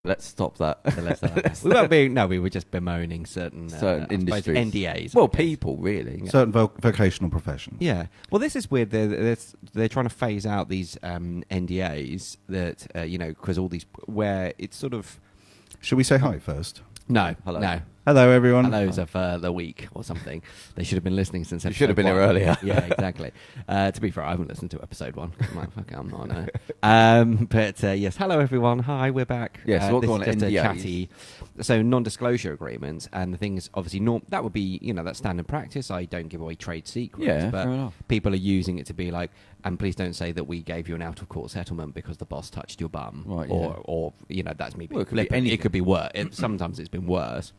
Let's stop that. We were just bemoaning certain industries. NDAs. Well, people, really. Yeah. Certain vocational professions. Yeah. Well, this is weird. They're trying to phase out these NDAs that, because all these, where it's sort of... Should we say hi first? No. Hello. No. Hello, everyone. Hellos of the week or something. They should have been listening since episode 1. Should have been here earlier. Yeah, exactly. To be fair, I haven't listened to episode 1. I'm like, fuck it, I'm not. No. But yes, hello everyone. Hi, we're back. Yes, what this on is just a NDAs? chatty. So non-disclosure agreements, and the thing is, obviously, that would be that's standard practice. I don't give away trade secrets. Yeah, but fair enough. people are using it to be like, and please don't say that we gave you an out-of-court settlement because the boss touched your bum, right, or that's me being it could be flippant. anything. It could be worse. Sometimes it's been worse.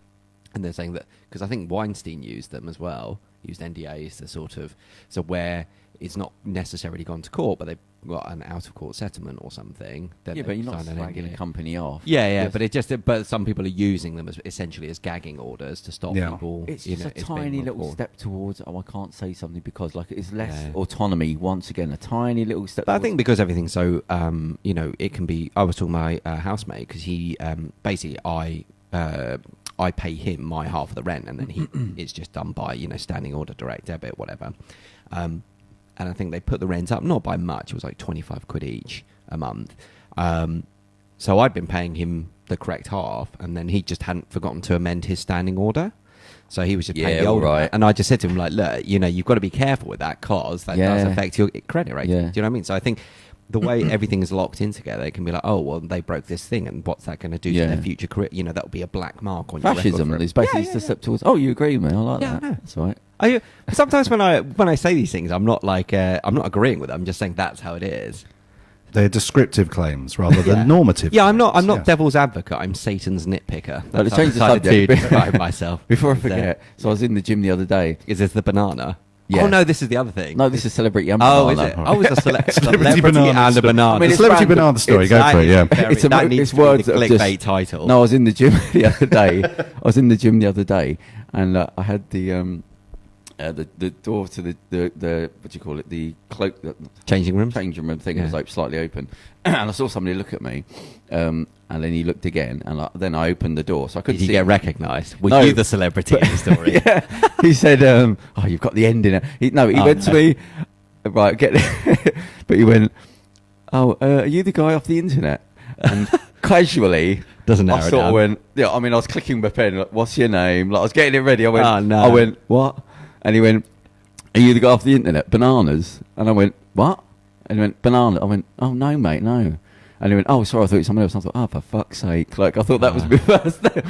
And they're saying that, because I think Weinstein used them as well, used NDAs to sort of, so where it's not necessarily gone to court, but they've got an out-of-court settlement or something. But you're not slagging a company off. Yeah, yes. But some people are using them as essentially as gagging orders to stop people. It's just a tiny little step towards, I can't say something because it's less autonomy, once again, a tiny little step But I think because everything's so, it can be, I was talking to my housemate, because he, basically, I pay him my half of the rent, and then it's just done by standing order, direct debit, whatever. And I think they put the rent up not by much. It was like 25 quid each a month. So I'd been paying him the correct half, and then he just hadn't forgotten to amend his standing order. So he was just paying the old one. And I just said to him, like, look, you've got to be careful with that, because that does affect your credit rating. Yeah. Do you know what I mean? So I think the way everything is locked in together, it can be like, oh, well, they broke this thing, and what's that going to do to their future career? That'll be a black mark on fascism. Your record. Is basically just a step towards. Oh, you agree with me? I like that. I know. That's right. Sometimes when I say these things, I'm not like I'm not agreeing with them. I'm just saying that's how it is. They're descriptive claims rather than normative. Yeah, claims. I'm not devil's advocate. I'm Satan's nitpicker. Well, That's to change the how I decided subject to describe myself. Before I forget, so I was in the gym the other day. Is this the banana? Yeah. Oh no, this is the other thing. No, this is celebrity and Oh, banana. is it? Oh, it's a celebrity banana and a banana. I mean, The it's celebrity random. banana story. Go for it. Yeah. That needs it's to be words the that have clickbait just- title. No, I was in the gym the other day. And I had the door to the what do you call it? The cloak, the Changing room thing was like slightly open, and I saw somebody look at me, and then he looked again, and then I opened the door, so I couldn't Did you see get him. recognised? Were No. you the celebrity in the story? Yeah. He said, "Oh, you've got the end in it." He went to me, right? But he went, "Oh, are you the guy off the internet?" And casually, Doesn't I narrow sort down. of went, yeah. I mean, I was clicking my pen. Like, what's your name? Like, I was getting it ready. I went, Oh, no. I went, what? And he went, are you the guy off the internet? Bananas? And I went, what? And he went, banana. I went, oh no, mate, no. And he went, oh, sorry, I thought it was someone else. And I thought, oh, for fuck's sake! Like, I thought that was my first name.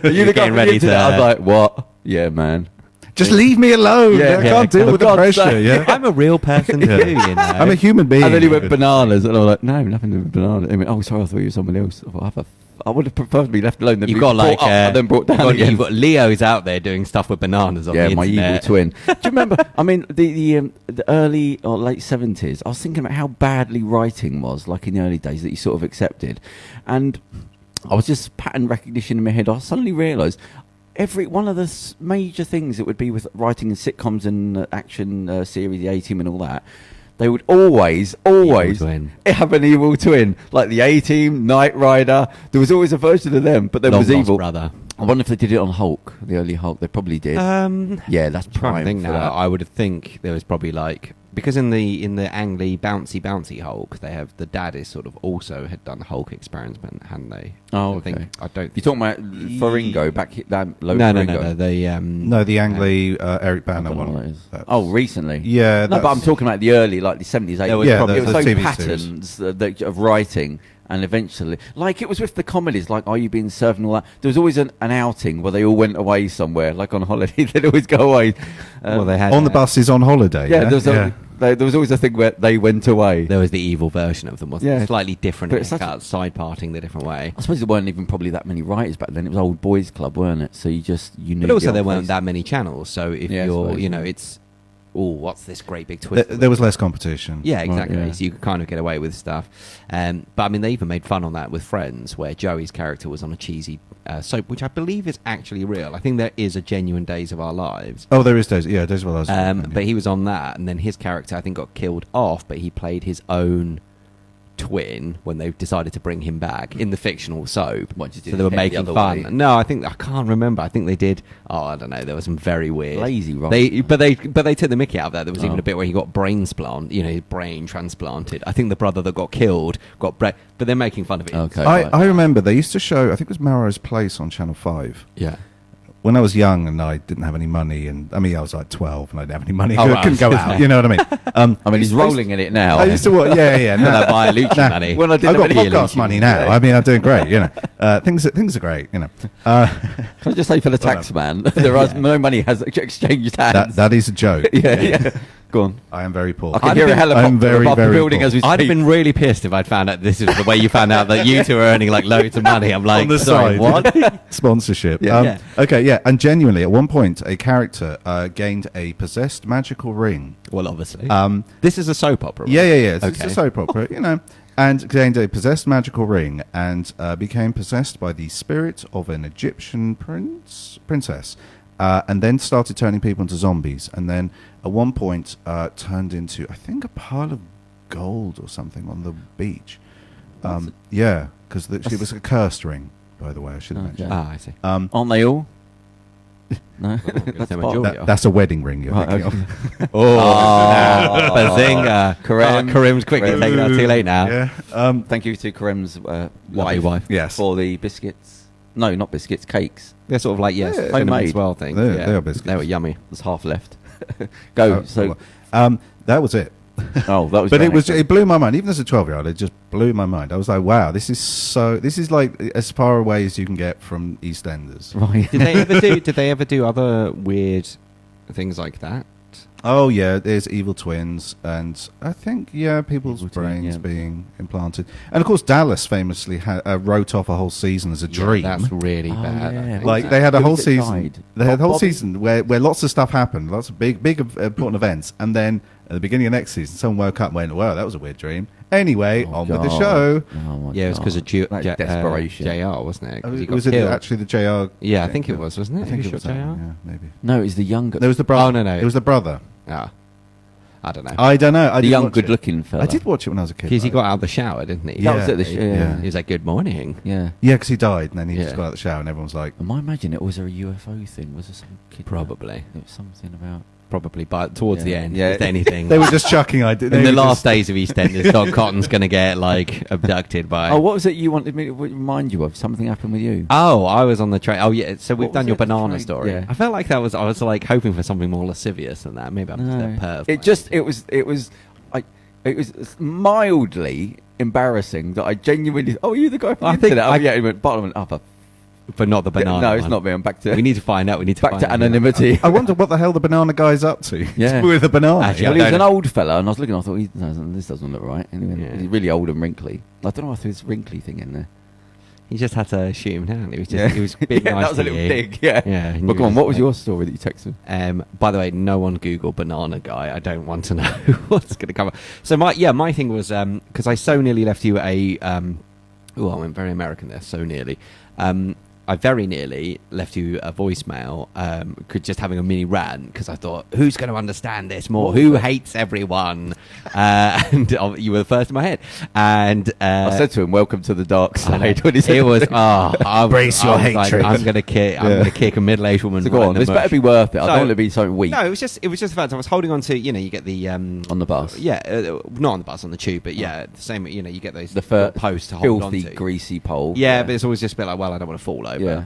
Are you the guy off the internet? I was like, what? Yeah, man. Just leave me alone. Yeah, I can't deal for with the God's pressure. sake. Yeah. I'm a real person too, I'm a human being. And then he went bananas, and I was like, no, nothing to do with bananas. He went, oh, sorry, I thought you were someone else. I thought, I would have preferred to be left alone than You've be got like brought up and then brought down again. You've got Leo's out there doing stuff with bananas on the Yeah, internet. my evil twin. Do you remember? I mean, the early or late 70s. I was thinking about how badly writing was, like in the early days, that you sort of accepted, and I was just pattern recognition in my head. I suddenly realised every one of the major things that would be with writing in sitcoms and action series, the A-Team and all that. They would always have an evil twin, like the A-Team, Knight Rider. There was always a version of them, but there was evil. Brother. I wonder if they did it on Hulk, the early Hulk. They probably did. Yeah, that's trying prime to think for now. that. I would think there was probably like, because in the Ang Lee bouncy Hulk, they have the dad is sort of also had done Hulk experiment, hadn't they? Oh, I okay. think, I don't. You're talking about Faringo back that No. The Ang Lee Eric Bana one. Oh, recently. Yeah. No, but I'm talking about the early, like the 70s, 80s. There was probably- it was those those TV patterns of writing, and eventually, like it was with the comedies, like Are You Being Served and all that. There was always an outing where they all went away somewhere, like on holiday. They'd always go away. Well, they had On the buses on holiday. Yeah, there was always a thing where they went away. There was the evil version of them, wasn't Yeah. it? Slightly different, But it's such haircuts, side parting the different way. I suppose there weren't even probably that many writers back then. It was old boys club, weren't it? So you knew. But also the there old weren't face. that many channels, so if Yeah, I you're, suppose, it's, what's this great big twist? There was less competition. Yeah, exactly. Right, yeah. So you could kind of get away with stuff. But I mean, they even made fun on that with Friends, where Joey's character was on a cheesy soap, which I believe is actually real. I think there is a genuine Days of Our Lives. Oh, there is Days. Yeah, Days of Our Lives. But he was on that, and then his character, I think, got killed off, but he played his own twin when they decided to bring him back in the fictional soap. What, did you So they were head the making other fun. way? No, I can't remember. I think they did. Oh, I don't know. There was some very weird. Lazy, right? But they took the mickey out of that. There was even Oh. a bit where he got his brain transplanted. I think the brother that got killed got but they're making fun of it. Okay. I remember they used to show, I think it was Melrose Place on Channel 5. Yeah. When I was young and I didn't have any money, and I mean, I was like 12 and I didn't have any money, Oh, I right. couldn't go out, you know what I mean? I mean, he's rolling in it now. I used to watch, yeah. For that Vialucci money. When I I've didn't got have any podcast money now. I mean, I'm doing great, you know. Things are great, you know. Can I just say for the tax man, there is no money has exchanged hands. That is a joke. yeah. Go on. I am very poor. I can hear a helicopter I'm very, above the very building poor. as we speak. I'd have been really pissed if I'd found out this is the way you found out that you two are earning like loads of money. I'm like, On the sorry, side. what? Sponsorship. Yeah. Okay, yeah. And genuinely, at one point, a character gained a possessed magical ring. Well, obviously. Um, This is a soap opera. Right? Yeah. It's Okay. a soap opera, you know. And gained a possessed magical ring and became possessed by the spirit of an Egyptian princess. And then started turning people into zombies. And then at one point turned into, I think, a pile of gold or something on the beach. Yeah, because she was a cursed ring, by the way, I should Okay. mention. Ah, I see. Aren't they all? No. That's part- majority. That's a wedding ring you're Right, thinking okay. Oh, bazinga. Karim. Karim's quickly Karim. taken out too late now. of. Yeah. Thank you to Karim's Lovely wife. Yes. for the biscuits. No, not biscuits, cakes. They're sort of like, yes, Yeah. cinnamon Homemade. as well things. They yeah. are biscuits. They were yummy. There's half left. Go. Oh, So, that was it. oh, that was. But great. it blew my mind. Even as a 12-year-old, it just blew my mind. I was like, wow, this is like as far away as you can get from EastEnders. right. Did they ever do other weird things like that? Oh yeah, there's evil twins, and I think people's Evil twin, brains yeah. being implanted, and of course Dallas famously wrote off a whole season as a dream. That's really Oh, bad. I yeah. think. Like they had a Who whole was it season. died? They had a whole Bobby? season where lots of stuff happened, lots of big important events, and then at the beginning of next season, someone woke up and went, "Wow, that was a weird dream." Anyway, Oh, on with the God. show. Oh, my Yeah, it was because God. of That desperation. JR, wasn't it? 'Cause he got Was it killed. actually the JR? Yeah, I think it was, wasn't it? I think Who it was shot that JR? one, yeah, maybe. No, it's the younger. There was the brother. Oh, no. It was the brother. Ah, I don't know. I don't know. I the didn't young, watch it. good-looking fella. I did watch it when I was a kid. Because he though. got out of the shower, didn't he? That was at the yeah. He was like, "Good morning." Yeah. Yeah, because he died, and then he Yeah. just got out of the shower, and everyone was like, Am I imagining it? Was there a UFO thing? Was there some kid? Probably. It was something about. Probably, but towards the Yeah. end, Yeah. if anything. they were just chucking ideas. in the last days of EastEnders, Doc Cotton's going to get like abducted by. Oh, what was it you wanted me to remind you of? Something happened with you. Oh, I was on the train. Oh, yeah. So we've What done was your it? The banana train? story. Yeah. I felt like that was. I was like hoping for something more lascivious than that. Maybe I'm just a perv. It was mildly embarrassing that I genuinely. Oh, are you the guy from I the think internet? I- Yeah, he went. Bottom up. but not the banana. No, it's one. not me. I'm back to. We need to find out. We need to back find to out. anonymity. I wonder what the hell the banana guy's up to. Yeah. with a banana. Actually, Well, I he was don't an know. old fella, and I was looking. I thought, this doesn't look right. Anyway, Yeah. he's really old and wrinkly. I don't know if there's wrinkly thing in there. He just had to shoot him down. He was just. He was being yeah, nice that was a to little you. dig. Yeah. Yeah. But come on, what was your story that you texted? By the way, no one Google banana guy. I don't want to know what's going to come up. So my thing was because I so nearly left you a. I went very American there. So nearly. I very nearly left you a voicemail, just having a mini rant because I thought, who's going to understand this more? What was Who it? hates everyone? And you were the first in my head. And I said to him, "Welcome to the dark side." When he it said was. that. Brace your hatred. I'm going to kick. I'm Yeah. going to kick a middle-aged woman. So right go in on. the This mush. better be worth it. I So- don't want it to be something weak No, it was just the fact I was holding on to. You get the on the bus. Yeah, not on the bus, on the tube, but yeah, the same. You get those The first posts to hold on filthy, to. greasy pole. Yeah, but it's always just a bit like, well, I don't want to fall over. Yeah.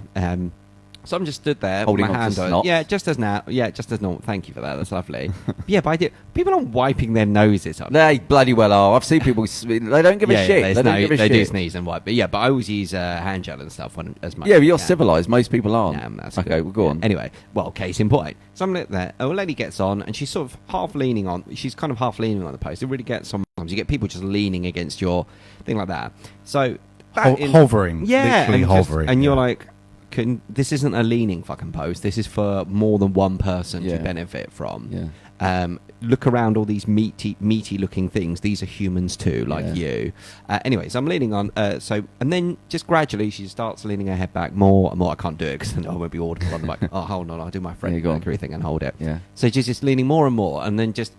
So I'm just stood there Holding with my on to hand on. snot. Yeah, just as normal. Thank you for that. That's lovely. But yeah, but I did. People aren't wiping their noses up. They bloody well are. I've seen people. They don't give a shit. They don't give a they shit. do sneeze and wipe. But yeah, but I always use hand gel and stuff as much. Yeah, but you're as I can. civilized. Most people aren't. Yeah, that's okay, good. well, go on. Anyway, well, case in point. So I'm there. A lady gets on, and she's sort of half leaning on. She's kind of half leaning on the post. It really gets sometimes. You get people just leaning against your thing like that. So hovering. yeah, literally and hovering. and you're yeah. like, this isn't a leaning fucking post. This is for more than one person Yeah. to benefit from. Yeah. Look around all these meaty looking things. These are humans too, like Yeah. you. Anyway, so I'm leaning on. And then just gradually she starts leaning her head back more and more. I can't do it because then I won't be audible on the mic. Oh, hold on, I'll do my Yeah, Freddie go on. Mercury thing and hold it. Yeah. So she's just leaning more and more, and then just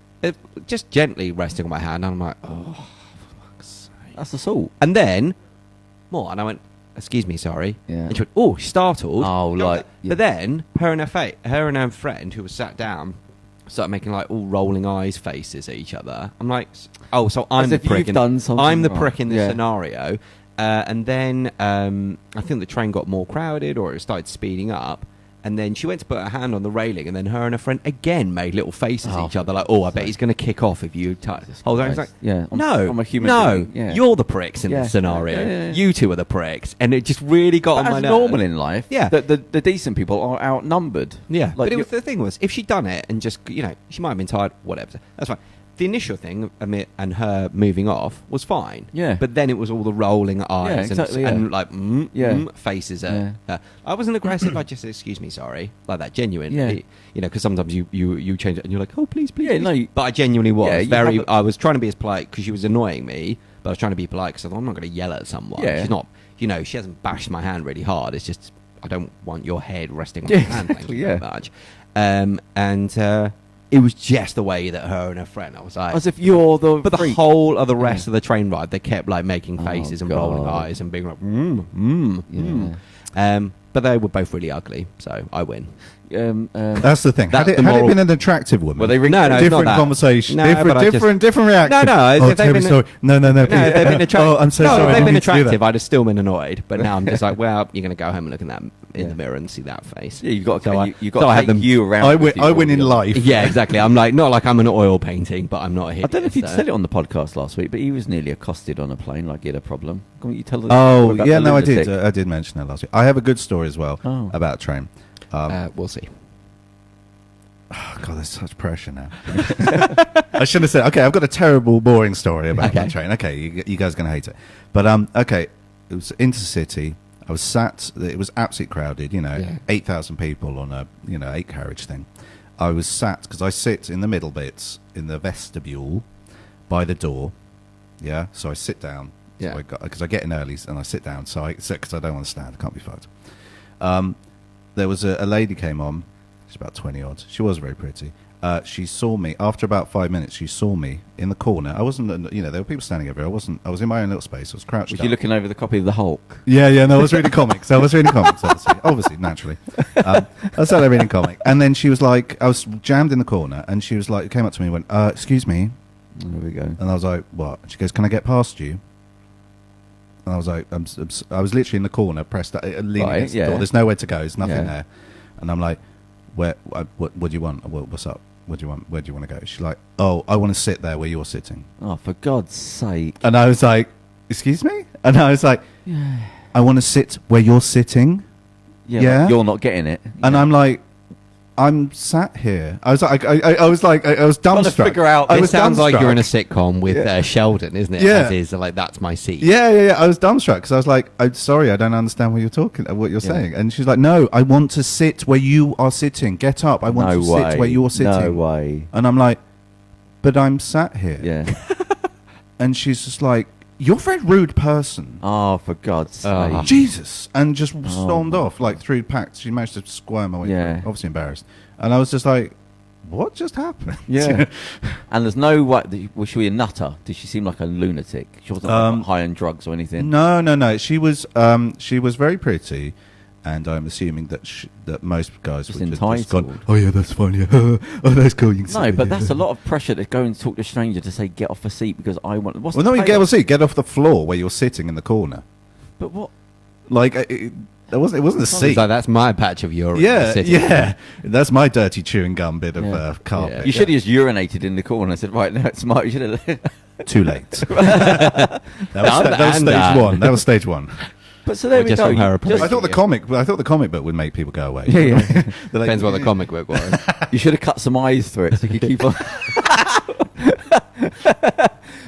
gently resting on my hand. And I'm like, oh, for fuck's That's assault. And then, more, and I went, excuse me, sorry. Yeah. And she went, oh, she's startled. Oh, like... But then, her and her friend, who was sat down, started making like all rolling eyes faces at each other. I'm like, oh, so I'm As the if prick. you've done something I'm the wrong. prick in this Yeah. scenario. And then I think the train got more crowded, or it started speeding up. And then she went to put her hand on the railing, and then her and her friend again made little faces at each other, like, "Oh, I bet he's going to kick off if you touch." Hold on, it's like, yeah, no, I'm a human no, being. Yeah. you're the pricks in Yeah. this scenario. Yeah. You two are the pricks, and it just really got But on my as nerves. normal in life, Yeah. the decent people are outnumbered. Yeah, Like but the thing was, if she'd done it and just, she might have been tired, whatever. That's fine. The initial thing, and her moving off was fine. Yeah. But then it was all the rolling eyes exactly, and like Yeah. faces at Yeah. her. I wasn't aggressive. I just said, excuse me, sorry, like that, genuine. Yeah. Because sometimes you change it and you're like, oh, please, please. Yeah, please. no, but I genuinely was Yeah, you very. have I was trying to be as polite because she was annoying me, but I was trying to be polite because I'm not going to yell at someone. Yeah. She's not. She hasn't bashed my hand really hard. It's just I don't want your head resting on Yeah, my hand. Thank exactly, you very yeah. much. It was just the way that her and her friend, I was like... As if you're the But the freak. whole of the rest of the train ride, they kept like making Oh, faces and God. rolling eyes and being like, Yeah. But they were both really ugly, so I win. That's the thing. That's Had the it moral- been an attractive woman, Well, they No, it's not different that. conversation, No, but I different just- reaction. No, Oh, if they've terribly been- sorry. No, No, please. if they've been attractive. Oh, I'm so no, sorry. if I they've didn't been mean to do that. attractive, I'd have still been annoyed. But now I'm just like, well, you're going to go home and look in the Yeah. mirror and see that face. Yeah, you've got So to so I have them. you around. I with win. you I win in all the- life. Yeah, exactly. I'm like, not like I'm an oil painting, but I'm not a hideous. I don't know if you'd so- said it on the podcast last week, but he was nearly accosted on a plane, like he had a problem. Can you tell us? Oh, about yeah. the No, I did. lunatic? I did mention that last week. I have a good story as well Oh. about train. We'll see. Oh, God, there's such pressure now. I should have said, okay, I've got a terrible, boring story about my Okay. train. Okay, you guys are going to hate it. But, okay, it was intercity. I was sat, it was absolutely crowded, Yeah. 8,000 people on a, 8-carriage thing. I was sat, because I sit in the middle bits, in the vestibule, by the door. Yeah, so I sit down. Yeah. Because I get in early and I sit down, because I don't want to stand. I can't be fucked. There was a lady came on. She's about 20 odd. She was very pretty. She saw me after about 5 minutes. She saw me in the corner. I wasn't, there were people standing everywhere. I was in my own little space. I was crouched. Was up. you looking over the copy of the Hulk? Yeah. No, I was reading comics. Obviously, naturally. I was sat there reading comic, and then she was like, I was jammed in the corner, and she was like, came up to me and went, "Excuse me," There we go. and I was like, "What?" She goes, "Can I get past you?" And I was like, I was literally in the corner, pressed, leaning Right, against the yeah. door. There's nowhere to go. There's nothing Yeah. there. And I'm like, what do you want? What's up? What do you want? Where do you want to go? She's like, oh, I want to sit there where you're sitting. Oh, for God's sake! And I was like, excuse me? And I was like, I want to sit where you're sitting. Yeah, Yeah? like, you're not getting it. And Yeah. I'm like, I'm sat here. I was like, I was Trying to dumbstruck. figure out. I It was sounds like you're in a dumbstruck. sitcom with Sheldon, isn't it? Yeah. As is, like, that's my seat. Yeah. I was dumbstruck because I was like, I'm sorry, I don't understand what you're saying. And she's like, no, I want to sit where you are sitting. Get up. I want No to way. sit where you're sitting. No way. And I'm like, but I'm sat here. Yeah. And she's just like, you're a very rude person. Oh, for God's Oh. sake! Jesus. And just stormed off, like through packs. She managed to squirm away. Yeah. Obviously embarrassed. And I was just like, what just happened? Yeah. And there's no way. Was she a nutter? Did she seem like a lunatic? She wasn't high on drugs or anything. No. She was very pretty. And I'm assuming that most guys Just would just entitled. gone, oh yeah, that's fine. Yeah. Oh, that's cool. You can sit No, there, but yeah." that's a lot of pressure to go and talk to a stranger to say get off a seat because I want. What's Well, the no, you payoff? get a seat. Get off the floor where you're sitting in the corner. But what? Like it wasn't a It's seat. like, that's my patch of Europe. Yeah. That's my dirty chewing gum bit of Yeah. carpet. You should have just urinated in the corner and said, right, now it's smart. You should have. Too late. that was stage one. That was stage one. But so there Or we just go. from her You, apology. I thought the comic book would make people go away. Yeah. They're like, Depends what the comic book was. you should have cut some eyes through it so you could keep on.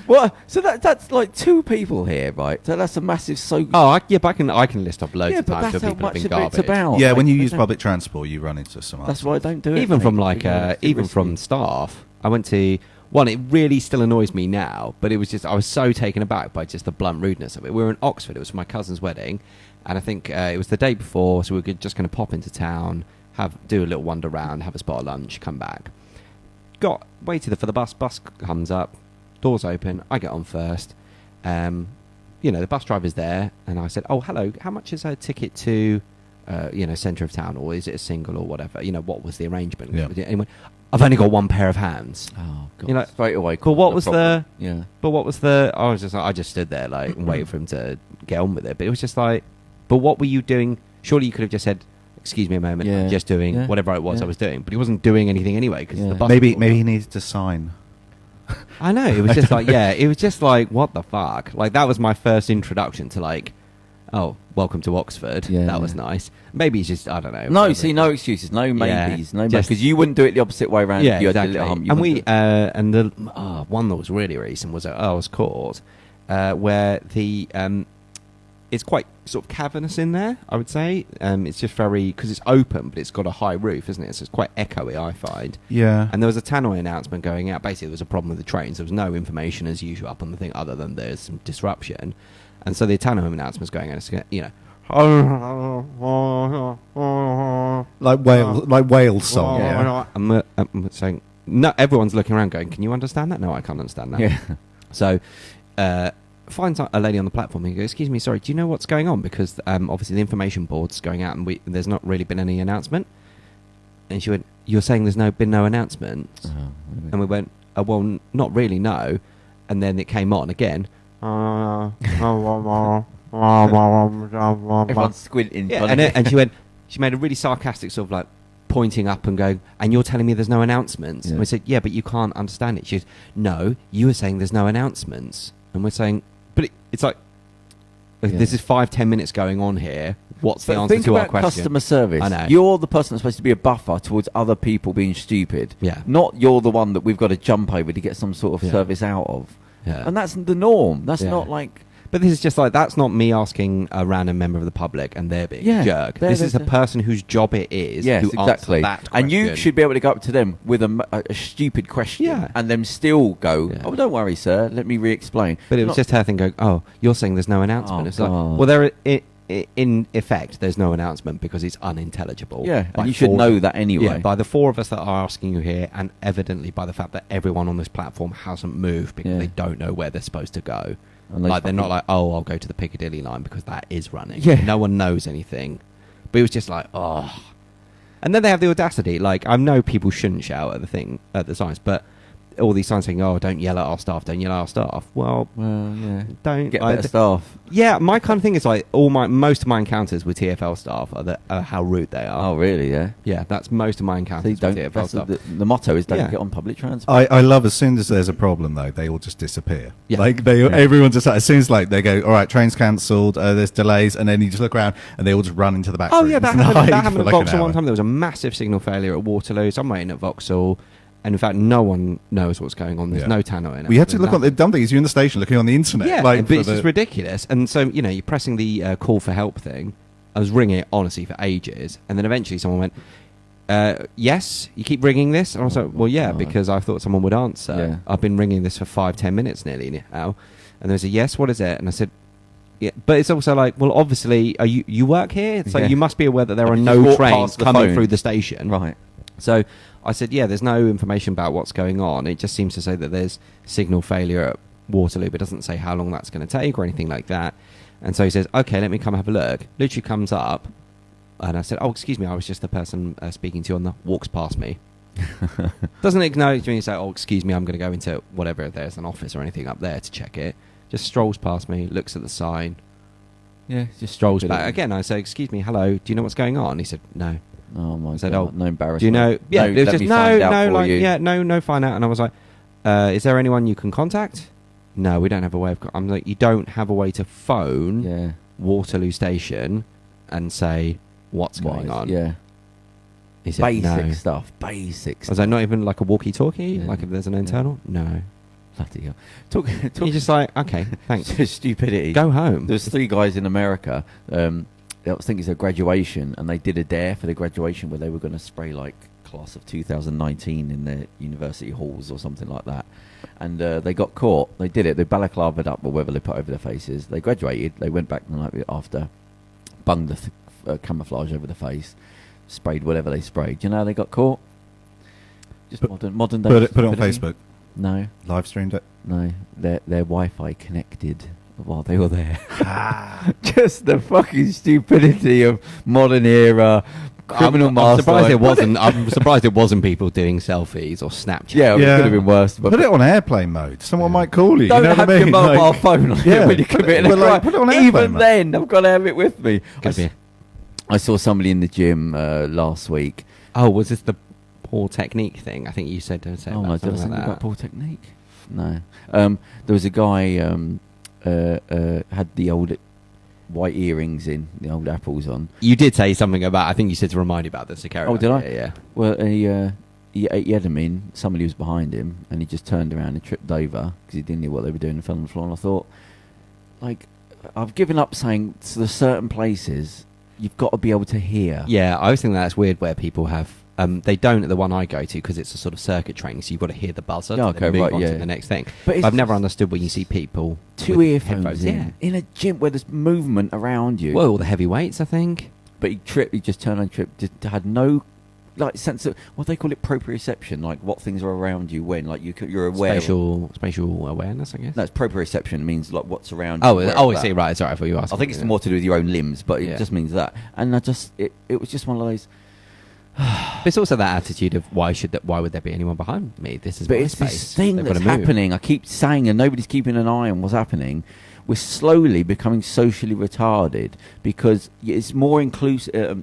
What? So that's like 2 people here, right? So that's a massive soak. Oh, but I can list off loads yeah, of but times that's where how people have much been of it's garbage. about. Yeah, Like, when you I use don't- public transport, you run into some. That's why I don't do it. Even from mate. like Yeah, it's too even risky. from staff. I went to one. It really still annoys me now, but it was just I was so taken aback by just the blunt rudeness of it. We were in Oxford. It was for my cousin's wedding, and I think it was the day before, so we were just going to pop into town, do a little wander around, have a spot of lunch, come back. Waited for the bus. Bus comes up, doors open. I get on first. the bus driver's there, and I said, "Oh, hello. How much is a ticket to, centre of town, or is it a single or whatever? What was the arrangement?" Yeah. Anyway, I've only got one pair of hands. Oh God! Straight away. But what was problem. I just stood there like and waited for him to get on with it. But it was just like, but what were you doing? Surely you could have just said, "Excuse me a moment, I'm just doing whatever it was I was doing." But he wasn't doing anything anyway because the bus. Maybe he needed to sign. I know, it was just like, it was just like, what the fuck? Like, that was my first introduction to like, oh, welcome to Oxford. Yeah, that was nice. Maybe it's just, I don't know. No, see, no excuses, no maybes, no because you wouldn't do it the opposite way around. Yeah, you exactly. Had the And we, and the one that was really recent was, I was caught, where the, it's quite sort of cavernous in there, I would say. It's just very, because it's open, but it's got a high roof, isn't it? So it's quite echoey, I find. Yeah. And there was a tannoy announcement going out. Basically, there was a problem with the trains. There was no information as usual up on the thing other than there's some disruption. And so the tannoy announcement was going out, like Wales song. Yeah. I'm saying, no, everyone's looking around going, can you understand that? No, I can't understand that. Yeah. So, finds a lady on the platform and he goes, "Excuse me, sorry, do you know what's going on? Because obviously the information board's going out and there's not really been any announcement." And she went, "You're saying there's been no announcement?" Really? And we went, "Oh, well, not really, no." And then it came on again. Everyone's squinting. Yeah, and she made a really sarcastic sort of like pointing up and going, "And you're telling me there's no announcements?" Yeah. And we said, "Yeah, but you can't understand it." She goes, "No, you were saying there's no announcements." And we're saying, but it's like, this is 5-10 minutes going on here. What's the answer to our question? Customer service. I know. You're the person that's supposed to be a buffer towards other people being stupid. Yeah. Not you're the one that we've got to jump over to get some sort of service out of. Yeah. And that's the norm. That's not like... But this is just like, that's not me asking a random member of the public and they're being a jerk. This is a person whose job it is to answer that question. And you should be able to go up to them with a stupid question and them still go, "Oh, don't worry, sir, let me re-explain." But it was just her thing going, "Oh, you're saying there's no announcement." Oh, it's like, well, in effect, there's no announcement because it's unintelligible. Yeah, and you should know that anyway. Yeah, by the four of us that are asking you here, and evidently by the fact that everyone on this platform hasn't moved because they don't know where they're supposed to go. And they're not like, "Oh, I'll go to the Piccadilly line because that is running." Yeah. No one knows anything. But it was just like, oh. And then they have the audacity. Like, I know people shouldn't shout at the signs, but all these signs saying, "Oh, don't yell at our staff, don't yell at our staff." Well, don't get better staff. Yeah, my kind of thing is like most of my encounters with TfL staff are how rude they are. Oh, really? Yeah. Yeah, that's most of my encounters with TfL staff. The motto is don't get on public transport. I love as soon as there's a problem though, they all just disappear. Yeah. Like everyone just as soon as like they go, "All right, train's cancelled, there's delays," and then you just look around and they all just run into the back. Oh yeah, that happened at like Vauxhall one time. There was a massive signal failure at Waterloo. So I'm waiting at Vauxhall. And in fact, no one knows what's going on. There's no tannoy in it. We had to look on the dumb thing is you're in the station looking on the internet. Yeah, like, but it's just ridiculous. And so, you're pressing the call for help thing. I was ringing it, honestly, for ages. And then eventually someone went, "Yes, you keep ringing this?" And I was like, "Well, yeah, because I thought someone would answer. Yeah. I've been ringing this for 5-10 minutes nearly now." And there's a, "Yes, what is it?" And I said, "Yeah." But it's also like, well, obviously, you work here? It's like, you must be aware that there are no trains coming through the station. Right. So I said, "Yeah, there's no information about what's going on. It just seems to say that there's signal failure at Waterloo, but it doesn't say how long that's going to take or anything like that." And so he says, "Okay, let me come have a look." Literally comes up, and I said, "Oh, excuse me, I was just the person speaking to you on the..." Walks past me. Doesn't acknowledge me and say, "Oh, excuse me, I'm going to go into whatever, if there's an office or anything up there to check it." Just strolls past me, looks at the sign. Yeah, just Strolls back. Again, I say, "Excuse me, hello, do you know what's going on?" He said, "No." Oh my said, God! No embarrassment. Do you know? Yeah, it was just no, find out. And I was like, "Is there anyone you can contact?" "No, we don't have a way of." I'm like, "You don't have a way to phone Waterloo Station and say what's going on?" Yeah. He said, basic stuff. Basic stuff. Was that not even like a walkie-talkie? Like if there's an internal? No. Bloody hell. You're just like, okay, thanks. Stupidity. Go home. There's 3 guys in America. I was thinking it's a graduation, and they did a dare for the graduation where they were going to spray like class of 2019 in their university halls or something like that. And they got caught. They did it. They balaclavaed up or whatever they put over their faces. They graduated. They went back the night after, bunged the camouflage over the face, sprayed whatever they sprayed. Do you know how they got caught? Just modern day. Put it on Facebook. No. Live streamed it. No. Their Wi-Fi connected. while they were there. Just the fucking stupidity of modern era criminal mastermind. I'm surprised it wasn't people doing selfies or Snapchat. Yeah, it could have been worse. But put it on airplane mode. Someone might call you. Don't you know have what I mean? your mobile phone on you when you commit a crime. Put it on airplane Even mode. then, I've got to have it with me. Be. I saw somebody in the gym last week. Oh, was this the poor technique thing? I think you said. Don't say. Oh about no, did I something say like about that. poor technique? No. There was a guy had the old white earrings in, the old apples on. You did say something about. I think you said to remind you about this. So carry Oh, on. did I? Yeah. Well, he had them in. Somebody was behind him, and he just turned around and tripped over because he didn't know what they were doing and fell on the floor. And I thought, like, I've given up saying to the certain places you've got to be able to hear. Yeah, I always think that's weird where people have. They don't at the one I go to because it's a sort of circuit training, so you've got to hear the buzzer Yeah, to then okay, move right, on yeah. to the next thing. But it's I've never just understood when you see people two with earphones headphones. in a gym where there's movement around you. Well, all the heavy weights, I think. But he tripped. He just turned and tripped. Just had no sense of what they call it, proprioception, like what things are around you when, like you're aware. Spatial awareness, I guess. No, it's proprioception means like what's around. Oh, you, I see. Right, sorry, I thought you asked. I think it's more to do with your own limbs, but Yeah. it just means that. And it was just one of those. But it's also that attitude of why would there be anyone behind me? This is But my it's space. this thing They've that's gotta move. happening. I keep saying, and nobody's keeping an eye on what's happening. We're slowly becoming socially retarded because it's more inclusive.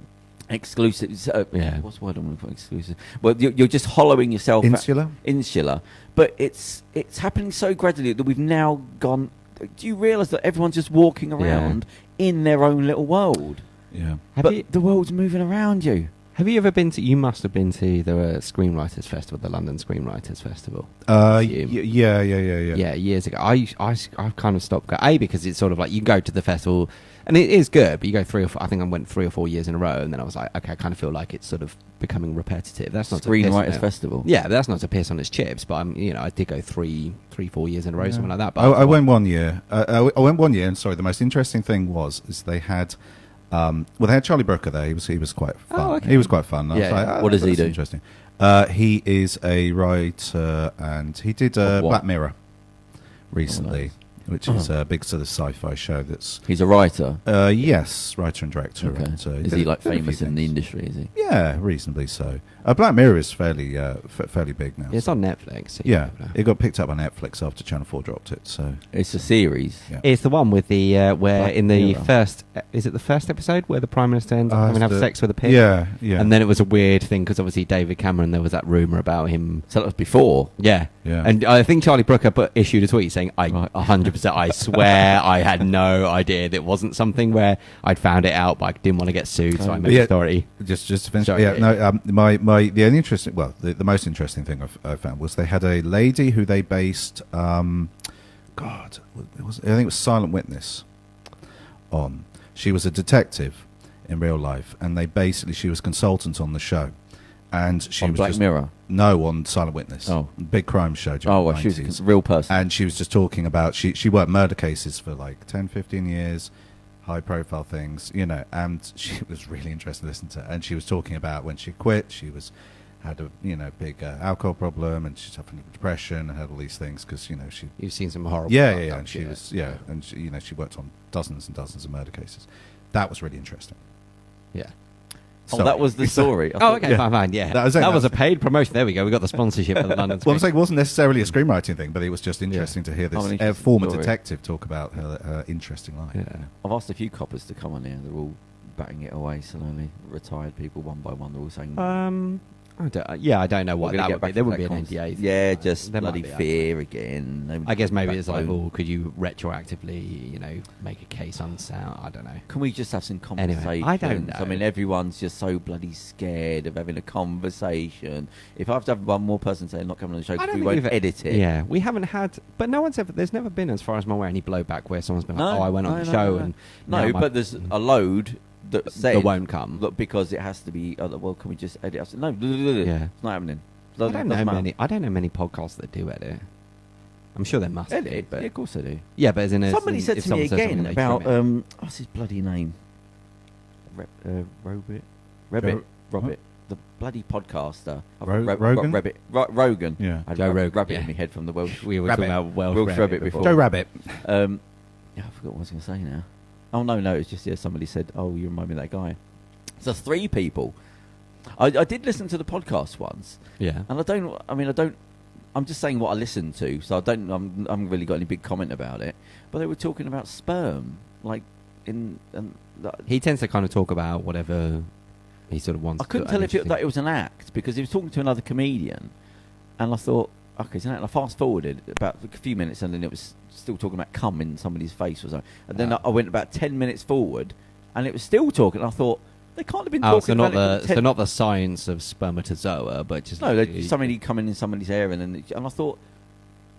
Exclusive. Yeah. What's the word I'm looking for? Exclusive. Well, you're just hollowing yourself. Insular. But it's happening so gradually that we've now gone. Do you realise that everyone's just walking around in their own little world? Yeah. But the world's moving around you. Have you ever been to? You must have been to the Screenwriters Festival, the London Screenwriters Festival. Yeah, Yeah, years ago. I've kind of stopped going. Because it's sort of like you go to the festival, and it is good, but you go 3 or 4. I think I went 3 or 4 years in a row, and then I was like, okay, I kind of feel like it's sort of becoming repetitive. That's not Screenwriters Festival. Yeah, but that's not to piss on its chips, but I did go 3, 4 years in a row, something like that. But I went 1 year. I went 1 year, and sorry, the most interesting thing is they had. They had Charlie Brooker there. He was quite fun. Oh, okay. He was quite fun. I was Yeah, like, yeah. What does he that's do? Interesting. He is a writer, and he did Black Mirror recently, which is a big sort of sci-fi show. That's He's a writer. yes, writer and director. Okay. And, Is he like famous in the industry? Is he? Yeah, reasonably so. Black Mirror is fairly fairly big now. Yeah, it's on Netflix. So Yeah, it got picked up by Netflix after Channel 4 dropped it. So It's a series. yeah. It's the one with the where Black in the Mirror. first is it the first episode where the Prime Minister ends up having to have sex with a pig? Yeah, yeah. And then it was a weird thing because obviously David Cameron, there was that rumor about him. So that was before. Yeah, Yeah. And I think Charlie Brooker issued a tweet saying, "I Right. 100%, I swear, I had no idea that it wasn't something where I'd found it out, but I didn't want to get sued, so I made Yeah. a story." Just to finish. Sorry, yeah, yeah. no. The only interesting, the most interesting thing I found was they had a lady who they based, I think it was Silent Witness on. She was a detective in real life, and she was consultant on the show, and she On was Black just, Mirror. No, on Silent Witness. Oh. Big crime show. during Oh, the well, she was 90s. a real person. And she was just talking about she worked murder cases for like 10, 15 years, high profile things, and she was really interesting to listen to. And she was talking about when she quit, she had a big alcohol problem, and she's suffering from depression and had all these things because she You've seen some horrible. yeah, conduct, and she was and she worked on dozens and dozens of murder cases. That was really interesting. Yeah. Oh, that was the story. I Oh, thought- okay, Yeah. fine. Yeah, That was that it. was a paid promotion. There we go. We got the sponsorship for the London. Well, I'm saying it wasn't necessarily a screenwriting thing, but it was just interesting to hear Oh, an this interesting former story. detective talk about her interesting life. Yeah. I've asked a few coppers to come on here. They're all batting it away slowly. Retired people, one by one, they're all saying... I don't know what We're gonna that get would be. back There to would be that an conversation. NDA. Yeah, just There might bloody be, I fear again. Nobody I guess maybe back it's like, home. could you retroactively, make a case unsound? I don't know. Can we just have some Anyway, conversations? I don't know. I mean, everyone's just so bloody scared of having a conversation. If I have to have one more person saying not coming on the show I because don't we think won't we've- edit it. Yeah, we haven't had, but no one's ever. There's never been, as far as I'm aware, any blowback where someone's been like, No, "Oh, I went on no, the no, show," no. and No, now my- but there's a load that said... that won't come. Look, because it has to be... well, can we just edit? I said, no, Yeah. it's not happening. I don't know many podcasts that do edit. I'm sure there must be, Edit? but Yeah, of course they do. yeah, but as in Somebody said if to me someone says again something, they about trim it. what's his bloody name? Robert, Joe- Robert, the bloody podcaster. Rogan? Rogan. Yeah. I had Joe Rogan, rabbit yeah. in my head from the Welsh. we were Rabbit. talking about Welsh Welsh rabbit before. Joe Rabbit. Yeah, I forgot what I was going to say now. Oh, no, it's just, somebody said, oh, you remind me of that guy. So 3 people. I did listen to the podcast once. Yeah. And I'm just saying what I listened to, so I haven't really got any big comment about it. But they were talking about sperm, like He tends to kind of talk about whatever he sort of wants. I couldn't tell if that it was an act, because he was talking to another comedian, and I thought, okay, so I fast forwarded about a few minutes, and then it was still talking about cum in somebody's face or something. And then I went about 10 minutes forward, and it was still talking. And I thought, they can't have been talking about so not the science of spermatozoa, but just... No, somebody coming in somebody's hair, and I thought,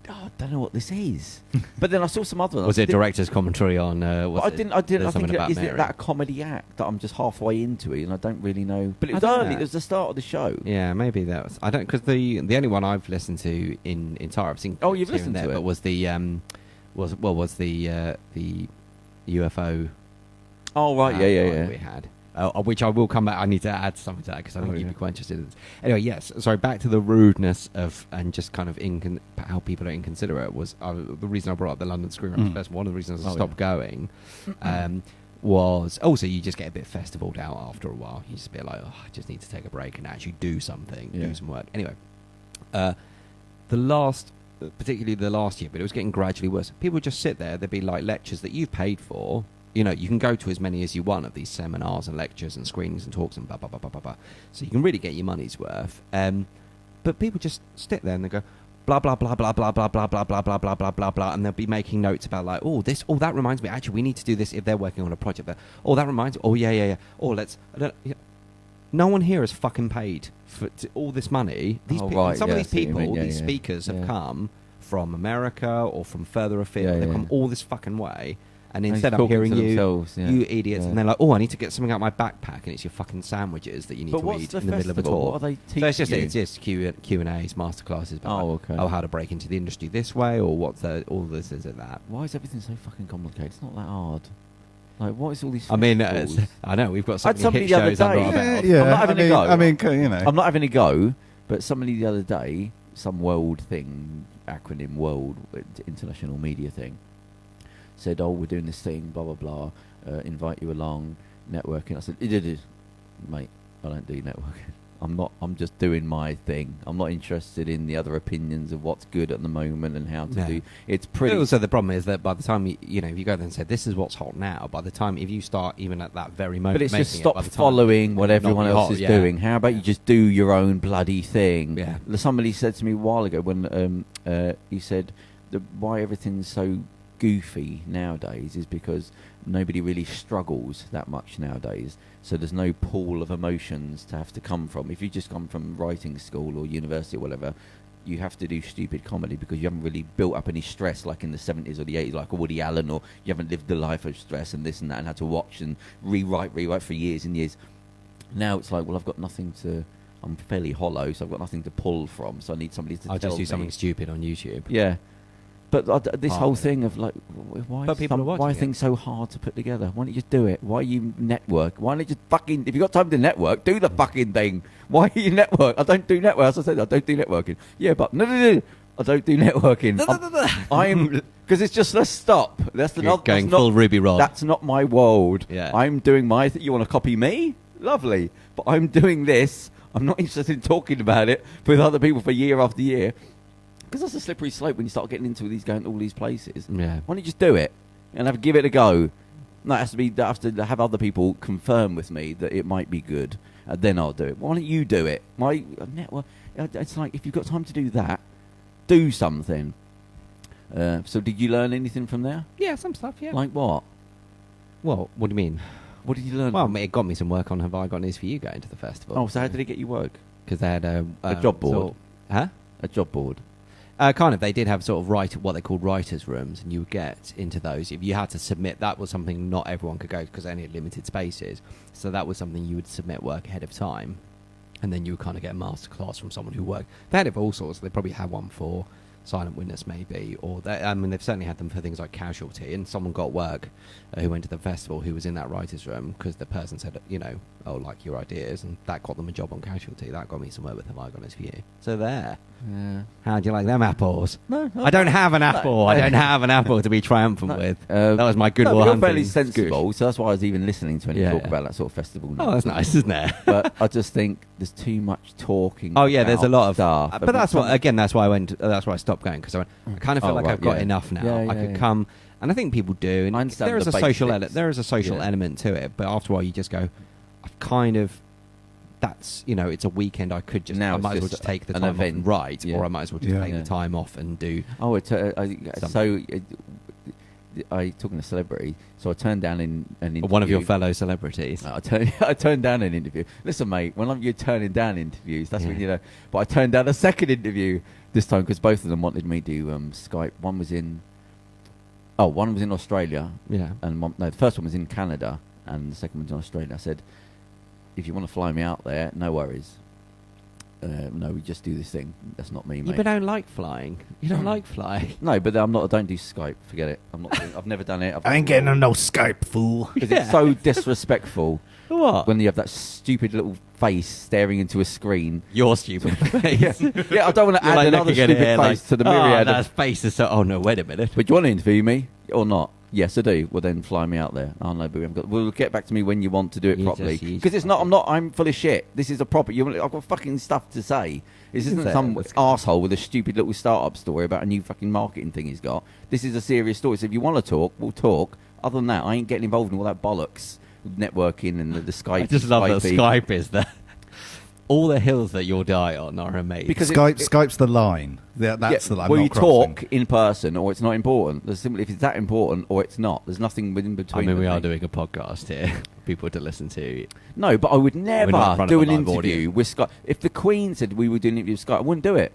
I don't know what this is. But then I saw some other ones. Was it director's commentary on... I didn't. I think, is Mary? it that a comedy act that I'm just halfway into it, and I don't really know. But it was early. It was the start of the show. Yeah, maybe that was... I don't... Because the only one I've listened to in entire... I've seen... Oh, you've listened to it? But was the... was the UFO... Oh, right, yeah. We had... which I will come back. I need to add something to that because I think you'd be quite interested in this. Anyway, yes. Sorry, back to the rudeness of and just kind of how people are inconsiderate was the reason I brought up the London Screen Writers Festival. One of the reasons I stopped going was also you just get a bit festivaled out after a while. You just be like, oh, I just need to take a break and actually do something, do some work. Anyway, particularly the last year, but it was getting gradually worse. People would just sit there. There'd be like lectures that you've paid for. You know, you can go to as many as you want of these seminars and lectures and screenings and talks and blah, blah, blah, blah, blah, blah. So you can really get your money's worth. But people just sit there and they go, blah, blah, blah, blah, blah, blah, blah, blah, blah, blah, blah, blah, blah, blah, and they'll be making notes about like, that reminds me, actually, we need to do this if they're working on a project there. Oh, that reminds me, yeah. Oh, no one here is fucking paid for all this money. Some of these people, these speakers have come from America or from further afield. They've come all this fucking way. And instead I'm hearing you idiots, and they're like, oh, I need to get something out of my backpack, and it's your fucking sandwiches that you need to eat in the middle of a talk. What are they teaching so it's just Q&A's, masterclasses about how to break into the industry this way, or all this is that. Why is everything so fucking complicated? It's not that hard. Like, what is all these... I mean, I know, we've got so many hit shows under our belt. Yeah, I'm not having a go. I mean, you know. I'm not having a go, but somebody the other day, some world thing, acronym world, international media thing, said, oh, we're doing this thing, blah, blah, blah, invite you along, networking. I said, mate, I don't do networking. I'm just doing my thing. I'm not interested in the other opinions of what's good at the moment and how to do. It's pretty... Also, the problem is that by the time, if you go there and say, this is what's hot now, by the time, if you start even at that very moment... But it's just stop following what everyone else is doing. How about you just do your own bloody thing? Yeah. Somebody said to me a while ago when he said, why everything's so goofy nowadays is because nobody really struggles that much nowadays, so there's no pool of emotions to have to come from. If you just come from writing school or university or whatever, you have to do stupid comedy because you haven't really built up any stress like in the 70s or the 80s like a Woody Allen, or you haven't lived the life of stress and this and that and had to watch and rewrite for years and years. Now it's like, well, I've got nothing to... I'm fairly hollow, so I've got nothing to pull from, so I need somebody to tell me. I'll just do something stupid on YouTube. Yeah. But this whole thing of like, why are things so hard to put together? Why don't you just do it? Why you network? Why don't you just fucking, if you've got time to network, do the fucking thing. Why you network? I don't do network. As I said, I don't do networking. Yeah, but no. I don't do networking. I'm because it's just, let's stop. Going full Ruby Rod. That's not my world. Yeah. I'm doing my thing. You want to copy me? Lovely. But I'm doing this. I'm not interested in talking about it with other people for year after year. Because that's a slippery slope when you start getting into going to all these places. Yeah. Why don't you just do it and give it a go? No, I have to have other people confirm with me that it might be good, and then I'll do it. Why don't you do it? My network. It's like, if you've got time to do that, do something. So did you learn anything from there? Yeah, some stuff. Yeah. Like what? Well, what do you mean? What did you learn? Well, it got me some work on Have I Got News For You going to the festival. Oh, so how did it get you work? Because they had a job board. Huh? A job board. Kind of. They did have sort of what they called writers' rooms, and you would get into those. If you had to submit, that was something not everyone could go because they only had limited spaces. So that was something you would submit work ahead of time, and then you would kind of get a masterclass from someone who worked. They had it for all sorts. They probably had one for silent witness maybe, or I mean they've certainly had them for things like Casualty, and someone got work who went to the festival who was in that writer's room because the person said, you know, oh, like your ideas, and that got them a job on Casualty. That got me somewhere with Have I Got News For You. So there. Yeah. How do you like them apples? No, I don't have an apple. I don't have an apple to be triumphant with. That was my Good Will You're Hunting. fairly sensible, so that's why I was even listening to any talk about that sort of festival. Oh, that's nice, isn't it? But I just think there's too much talking. Oh yeah, there's a lot of stuff. but that's what again. That's why I went. That's why I stopped going, because I kind of feel like I've got enough now. I could come, and I think people do. And there is a social there is a social element to it, but after a while you just go, I've kind of. That's, you know, it's a weekend. I could just, I might as well just take the time off and write, or I might as well just take the time off and do. Oh, I talking to celebrity, so I turned down an interview. One of your fellow celebrities. I turned down an interview. Listen, mate, when you're turning down interviews, that's when you know. But I turned down a second interview this time because both of them wanted me to Skype. One was in Australia. Yeah, and the first one was in Canada, and the second one was in Australia. I said, if you want to fly me out there, no worries. No, we just do this thing. That's not me, mate. You don't like flying. You don't like flying. No, but I'm not. I don't do Skype. Forget it. I'm not. I've never done it. I ain't getting on no Skype, fool. Because it's so disrespectful. What? When you have that stupid little face staring into a screen. Your stupid face. Yeah, I don't want to add another stupid face to the myriad. That face is so. Oh no! Wait a minute. But do you want to interview me or not? Yes, I do. Well, then fly me out there. Oh no, but we'll get back to me when you want to do it properly. Because it's not. I'm full of shit. This is a proper. I've got fucking stuff to say. This isn't some arsehole with a stupid little startup story about a new fucking marketing thing he's got. This is a serious story. So if you want to talk, we'll talk. Other than that, I ain't getting involved in all that bollocks, networking and the Skype. I just love that Skype is there. All the hills that you'll die on are amazing. Because Skype's the line. That's the line. Well, you talk in person, or it's not important. There's simply if it's that important, or it's not. There's nothing in between. I mean, we are doing a podcast here, people to listen to. No, but I would never do an interview with Skype. If the Queen said we were doing an interview with Skype, I wouldn't do it.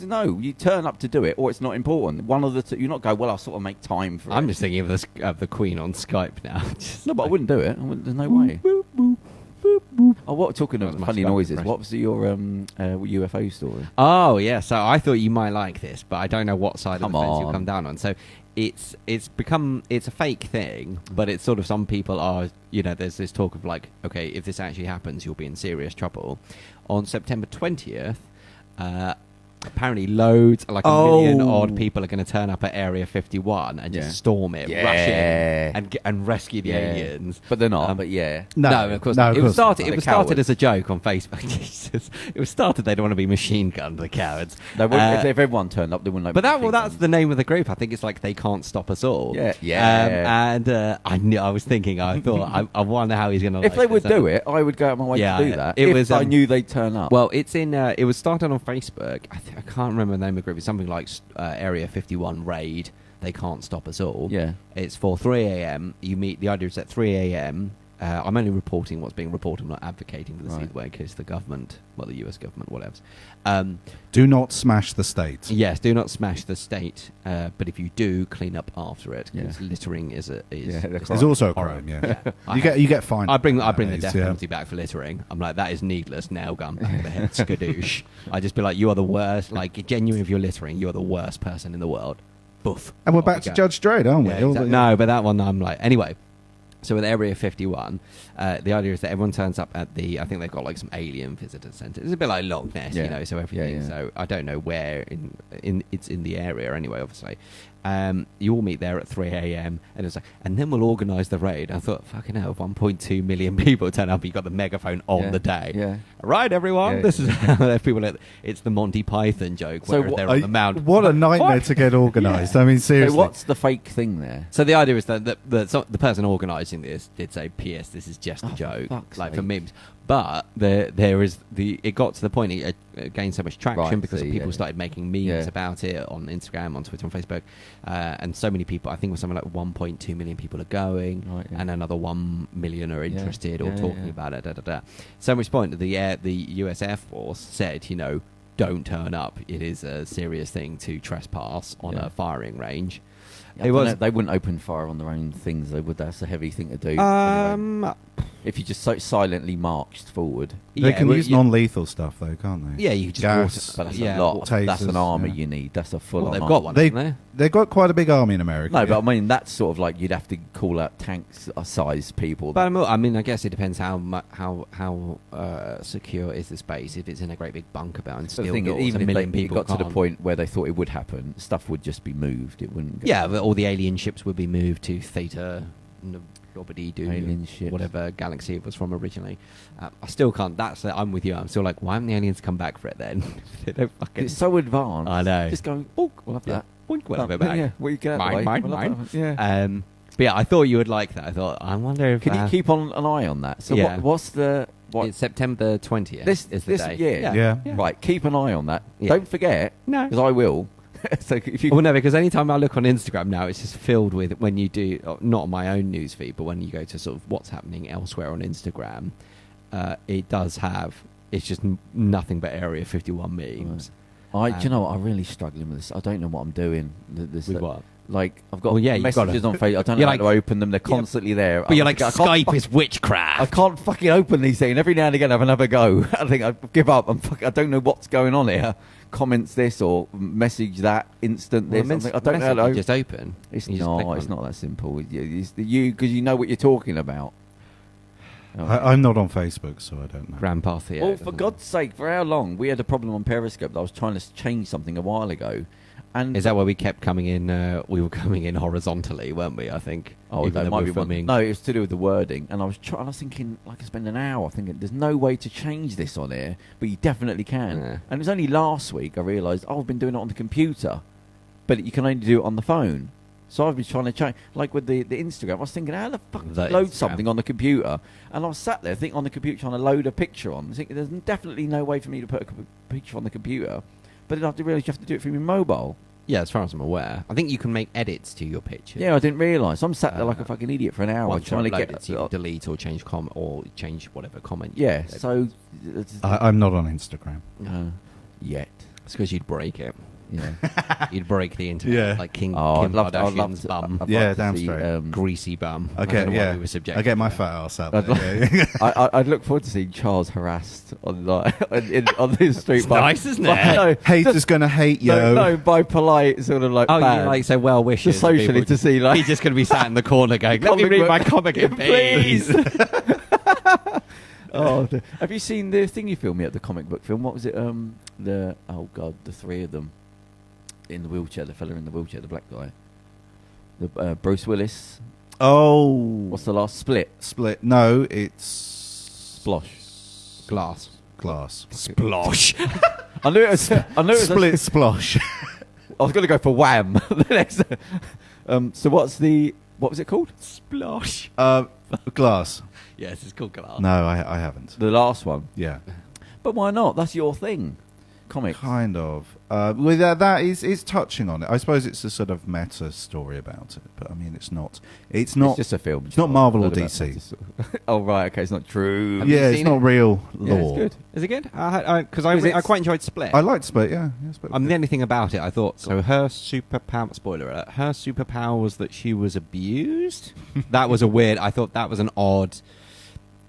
No, you turn up to do it, or it's not important. One of the two. You're not go. Well, I'll sort of make time for it. I'm just thinking of the Queen on Skype now. No, but I wouldn't do it. There's no way. Oh, what talking of funny noises? What was your UFO story? Oh yeah, so I thought you might like this, but I don't know what side of the fence you'll come down on. So it's a fake thing, but it's sort of some people are, you know, there's this talk of like, okay, if this actually happens, you'll be in serious trouble. On September 20th, apparently loads, like a million odd people are going to turn up at Area 51 and just storm it, rush in, and rescue the aliens. But they're not. No, of course not. It was started as a joke on Facebook. Jesus, it was started. They don't want to be machine gunned, the cowards. No, if everyone turned up, they wouldn't. But that's the name of the group. I think it's like They Can't Stop Us All. And I was thinking, I thought, I wonder how he's going to. If they would do it, I would go out my way to do that. If I knew they'd turn up. Well, it's in. It was started on Facebook. I can't remember the name of the group. It's something like Area 51 Raid. They Can't Stop Us All. Yeah. It's for 3 a.m. You meet. The idea is at 3 a.m. I'm only reporting what's being reported. I'm not advocating for the seat way because the government, the US government, whatever. Do not smash the state. Yes, do not smash the state. But if you do, clean up after it. Because littering is also a crime. Yeah. You get fined. I bring the death penalty back for littering. I'm like, that is needless. Nail gun back of the head, skadoosh. I just be like, you are the worst. Like, genuinely, if you're littering, you are the worst person in the world. Boof. And we're back to Judge Dredd, aren't we? Yeah, exactly. No, but that one, I'm like, anyway. So with Area 51, the idea is that everyone turns up at I think they've got like some alien visitor centre. It's a bit like Loch Ness, you know, so everything. Yeah. So I don't know where it's in the area anyway, obviously. You all meet there at 3 a.m. and it's like, and then we'll organise the raid. I thought, fucking hell, 1.2 million people turn up. You got the megaphone on the day. Yeah. Right, everyone. This is people. It's the Monty Python joke where they're on the mound. What a nightmare to get organised. I mean, seriously. So what's the fake thing there? So the idea is that the person organising this did say, "P.S. This is just a joke, like for memes." But it got to the point it gained so much traction because people started making memes about it on Instagram, on Twitter, on Facebook, and so many people. I think it was something like 1.2 million people are going, and another 1 million are interested or talking about it. So much point the US Air Force said, you know, don't turn up. It is a serious thing to trespass on a firing range. They wouldn't open fire on their own things, though, would they? That's a heavy thing to do. If you just so silently marched forward. They can well, use non-lethal stuff, though, can't they? Yeah, you could just Gas, But that's Yeah, a lot. tasers, That's an army yeah. you need. That's a full Well, on they've army. got one, They- haven't they? They've got quite a big army in America. No, yeah. but I mean, that's sort of like you'd have to call out tanks size people. But I mean, I guess it depends how secure is the space. If it's in a great big bunker and So the still thing is, doors, even a if million it people got to the can't. point where they thought it would happen, stuff would just be moved. It wouldn't. Go Yeah, but all the alien ships would be moved to Theta, nobody do Alien ships. whatever galaxy it was from originally. I still can't. I'm with you. I'm still like, why haven't the aliens come back for it then? They don't fucking. It's so advanced. I know. Just going, oh, we'll have Yeah. that. Boink, we'll have it back. Yeah, well, you get out of the way. Mine. We'll have that. Yeah. But yeah, I thought you would like that. I thought, I wonder if Can you keep on an eye on that? So Yeah. what's the what? it's September 20th. This is the this day. yeah. Yeah. Right, keep an eye on that. Yeah. Don't forget, No. because I will. So if you Well, no, because anytime I look on Instagram now, it's just filled with when you do not my own news feed, but when you go to sort of what's happening elsewhere on Instagram, it does have. It's just nothing but Area 51 memes. do you know what? I'm really struggling with this. I don't know what I'm doing. This With what? Like I've got Well, yeah, you've messages gotta- on Facebook. I don't know You're how like- to open them. They're constantly there. But you're like, I can't Skype is witchcraft. I can't fucking open these things. Every now and again, I have another go. I think I give up. I don't know what's going on here. Comments this or message that. Instant this. I don't know how to open. Just open. It's You just click not. It's on it. not that simple. It's you because you know what you're talking about. I'm not on Facebook, so I don't know. Grandpa Theo. Well, for doesn't God's sake, for how long? We had a problem on Periscope that I was trying to change something a while ago. And it? Is that why we kept coming in? We were coming in horizontally, weren't we? I think. Oh, Even that though might we're be one. filming- No, it was to do with the wording, and I was thinking, like, I spent an hour thinking, there's no way to change this on here, but you definitely can. Yeah. And it was only last week I realised I've been doing it on the computer, but you can only do it on the phone. So I've been trying to change, like with the Instagram. I was thinking, how the fuck do The you load Instagram. something on the computer? And I was sat there thinking on the computer trying to load a picture on. Thinking, there's definitely no way for me to put a picture on the computer, but then I have to realise you have to do it from your mobile. Yeah, as far as I'm aware, I think you can make edits to your picture. Yeah, I didn't realise. I'm sat there like a fucking idiot for an hour Once trying to you get upload it, so you can delete or change or change whatever comment. you Yeah, did. so I'm not on Instagram. yet. It's because you'd break it. Yeah. You'd break the internet, Yeah. like Kim I'd love Kardashian's to. bum, I'd Yeah, like to damn see, straight. greasy bum. I I get, don't know why yeah. we were subjected I get to my that. fat ass out I'd there. Yeah. I'd look forward to seeing Charles harassed on like on the street. It's nice, isn't it? No, Haters gonna hate, yo. no, by polite sort of like. Oh, bad. you like say well wishes. Just socially to see like. He's just going to be sat in the corner going, "Let me Comic read book. my comic, in Please. peace." Oh, have you seen the thing you filmed me at the comic book film? What was it? The three of them in the wheelchair. The fella in the wheelchair, the black guy. The Bruce Willis. Oh. What's the last Split? Split. No, it's Glass. glass. Splosh. I knew it was. I knew it was. Split splosh. I was going to go for Wham. The next. So what was it called? Splosh. Glass. Yes, it's called Glass. No, I haven't. The last one. Yeah. But why not? That's your thing. Comics. Kind of. Well, that is touching on it. I suppose it's a sort of meta story about it, but I mean, it's not. It's not. It's just a film. It's not Marvel or About- DC. Oh right, okay, it's not true. Have you Yeah, it's seen not it? real Yeah, lore. it's good. Is it good? Because Is it- I quite enjoyed Split. I liked Split. Yeah. Split. The only thing about it, I thought, so her superpower, spoiler alert, her superpower was that she was abused. That was a weird, I thought that was an odd,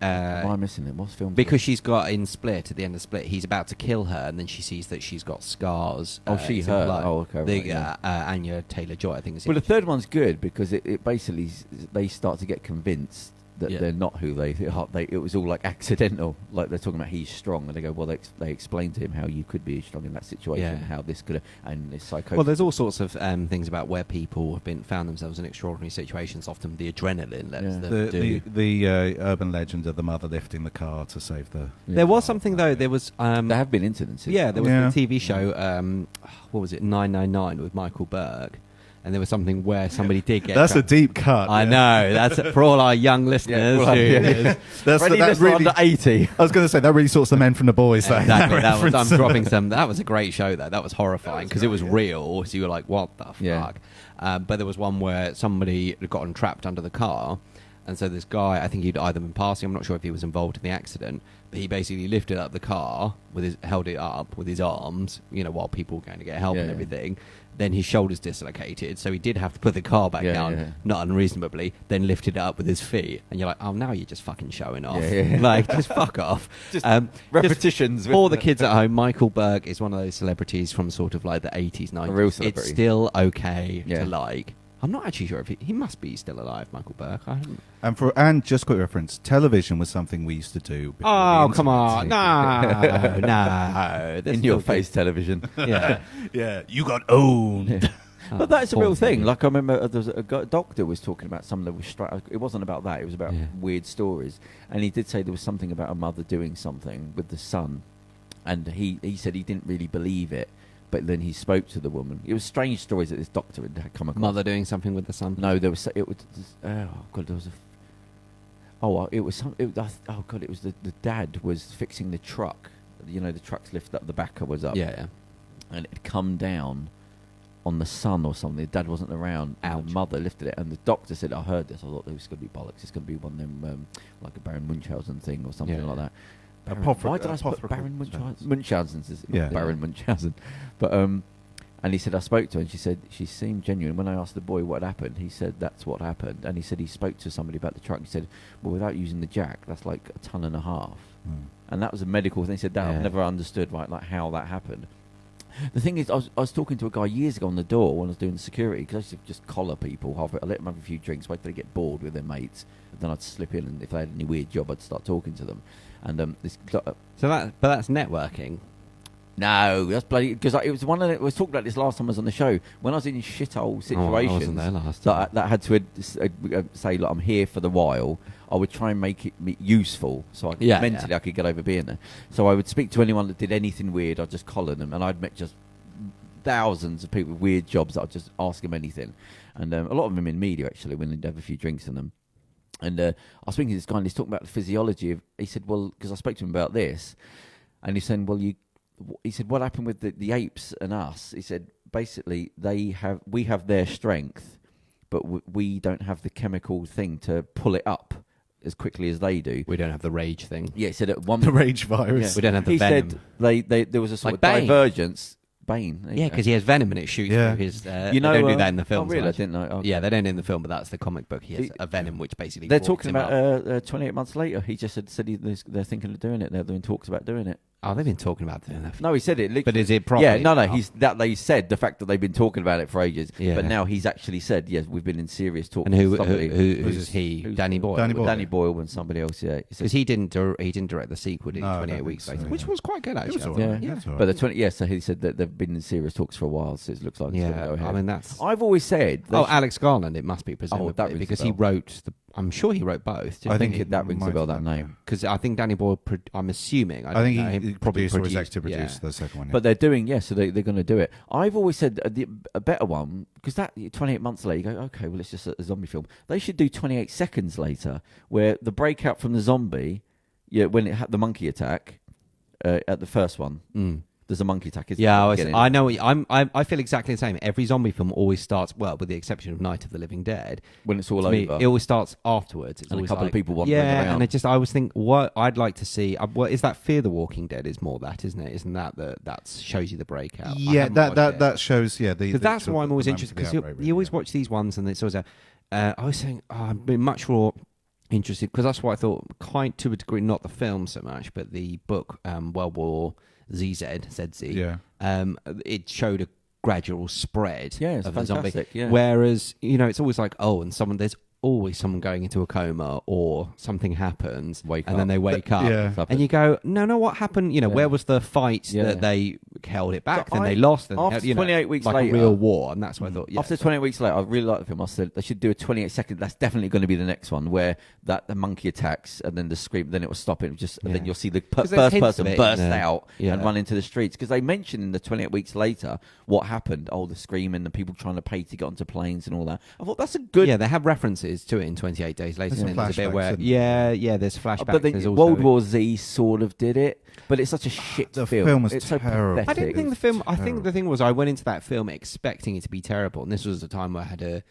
Am I missing it? What's film? because she's got in Split, at the end of Split, he's about to kill her, and then she sees that she's got scars. Oh, she, in her. blood. Oh, okay, The, right, yeah. Anya Taylor-Joy, I think is Well, the third one's good because it basically they start to get convinced that Yeah. they're not who they are. It was all like accidental. Like they're talking about he's strong, and they go, well, they explain to him how you could be strong in that situation, Yeah. how this could, and this psychosis. Well, there's all sorts of things about where people have found themselves in extraordinary situations. Often the adrenaline lets Yeah. them do. the urban legend of the mother lifting the car to save the. There was something though. There was There have been incidents. yeah, there was Yeah. the TV show. What was it? 999 with Michael Berg, and there was something where somebody did get. That's a deep cut. I yeah. know. That's for all our young listeners. well, who- yeah. That's Ready, that this really. under 80. I was going to say that really sorts the men from the boys. Exactly. That was, I'm reference. dropping some. That was a great show, though. That was horrifying because it was real. So you were like, "What the fuck?" Yeah. But there was one where somebody had gotten trapped under the car, And so this guy, I think he'd either been passing, I'm not sure if he was involved in the accident, but he basically lifted up the car, held it up with his arms, while people were going to get help and everything. Then his shoulders dislocated, so he did have to put the car back down, not unreasonably, then lifted it up with his feet. And you're like, oh, now you're just fucking showing off. Like, just fuck off. Just repetitions. Just for the kids at home, Michael Berg is one of those celebrities from sort of like the 80s, 90s. A real celebrity. It's still okay to like. I'm not actually sure if he must be still alive, Michael Berg. And just quick reference, television was something we used to do. Oh, come on. No. In your face television. Yeah. Yeah, you got owned. Yeah. But that's a real thing. Like, I remember there was a doctor was talking about some that was it wasn't about that. It was about weird stories. And he did say there was something about a mother doing something with the son. And he said he didn't really believe it. But then he spoke to the woman. It was strange stories that this doctor had come across. Mother doing something with the son? No, there was. It was. Oh God, there was a. It was some. It was the dad was fixing the truck. The truck's lift up, the backer was up. Yeah. And it had come down on the son or something. The dad wasn't around. And the mother lifted it, and the doctor said, "I heard this. I thought it was going to be bollocks. It's going to be one of them, like a Baron Munchausen thing or something like that." Why did I put Baron Munchausen? Munchausen's is Baron Munchausen. But and he said I spoke to her and she said she seemed genuine. When I asked the boy what happened, he said that's what happened. And he said he spoke to somebody about the truck. He said, well, without using the jack, that's like 1.5 tons. And that was a medical thing. He said that I've never understood like how that happened. The thing is, I was talking to a guy years ago on the door when I was doing security, because I used to just collar people halfway. I let them have a few drinks, wait till they get bored with their mates, and then I'd slip in, and if they had any weird job, I'd start talking to them. And but that's networking. No, that's bloody, because it was one of the, we was talking about this last time I was on the show, when I was in shithole situations. I wasn't there last time. That had to say, look, I'm here for the while. I would try and make it useful, so mentally I could get over being there. So I would speak to anyone that did anything weird. I'd just collar them, and I'd met just thousands of people with weird jobs that I'd just ask them anything. And a lot of them in media, actually, when they'd have a few drinks in them. And I was speaking to this guy, and he's talking about the physiology of. He said, "Well, because I spoke to him about this," and he's saying, "Well, he said, what happened with the apes and us?" He said, basically, we have their strength, but we don't have the chemical thing to pull it up as quickly as they do. We don't have the rage thing. Yeah, he said at one the rage virus. Yeah. We don't have the venom. He said there was a sort of Bane. divergence. Bane. Yeah, because he has venom and it shoots through his... they don't do that in the film. Oh, really? I didn't know. Okay. Yeah, they don't in the film, but that's the comic book. He has a venom which basically... They're talking about 28 months later. He just said they're thinking of doing it. They're doing talks about doing it. Oh, they've been talking about doing that. No, he said it. But is it proper? Yeah, no. They said the fact that they've been talking about it for ages. Yeah. But now he's actually said, yes, we've been in serious talks. And who's he? Danny Boyle. Danny Boyle and somebody else. Yeah, because he didn't direct the sequel, did he? 28 Weeks Later, which was quite good actually. It was all right. Yeah. But the 20. Yeah, so he said that they've been in serious talks for a while. So it looks like it's going to go ahead. I mean that's. I've always said. Alex Garland. It must be presumably because he wrote the. I'm sure he wrote both. I think that rings a bell, that name. Because I think Danny Boyle, I'm assuming. I think he probably produced the second one. Yeah. But they're doing, so they're going to do it. I've always said a better one, because that 28 months later, you go, okay, well, it's just a zombie film. They should do 28 seconds later, where the breakout from the zombie, when it had the monkey attack at the first one. There's a monkey attack. I know. I feel exactly the same. Every zombie film always starts, well, with the exception of Night of the Living Dead. When it's all over. It always starts afterwards. It's and a always couple of people wandering around. And I always think, what I'd like to see, is that Fear the Walking Dead is more that, isn't it? Isn't that shows you the breakout? Yeah, that shows, because that's why I'm always interested, because you always watch these ones and it's always I was saying, I've been much more interested, because that's what I thought, kind to a degree, not the film so much, but the book, World War ZZ. It showed a gradual spread of the zombie. Yeah. Whereas, it's always like, there's always someone going into a coma or something happens then they wake up. And you go, no, what happened? Where was the fight that they held it back, then they lost? And after 28 weeks like later. a real war. And that's what I thought. After 28 weeks later, I really like the film. I said they should do a 28 second. That's definitely going to be the next one, where the monkey attacks and then the scream, then it will stop it. And then you'll see the first person burst out and run into the streets. Because they mentioned in the 28 weeks later what happened. Oh, the screaming, the people trying to pay to get onto planes and all that. I thought that's a good... Yeah, they have references to it in 28 Days Later. There's a bit where, there's flashbacks. But then World War Z sort of did it, but it's such a shit film. The film was it's terrible. So pathetic. I didn't think the film... I think the thing was I went into that film expecting it to be terrible, and this was the time where I had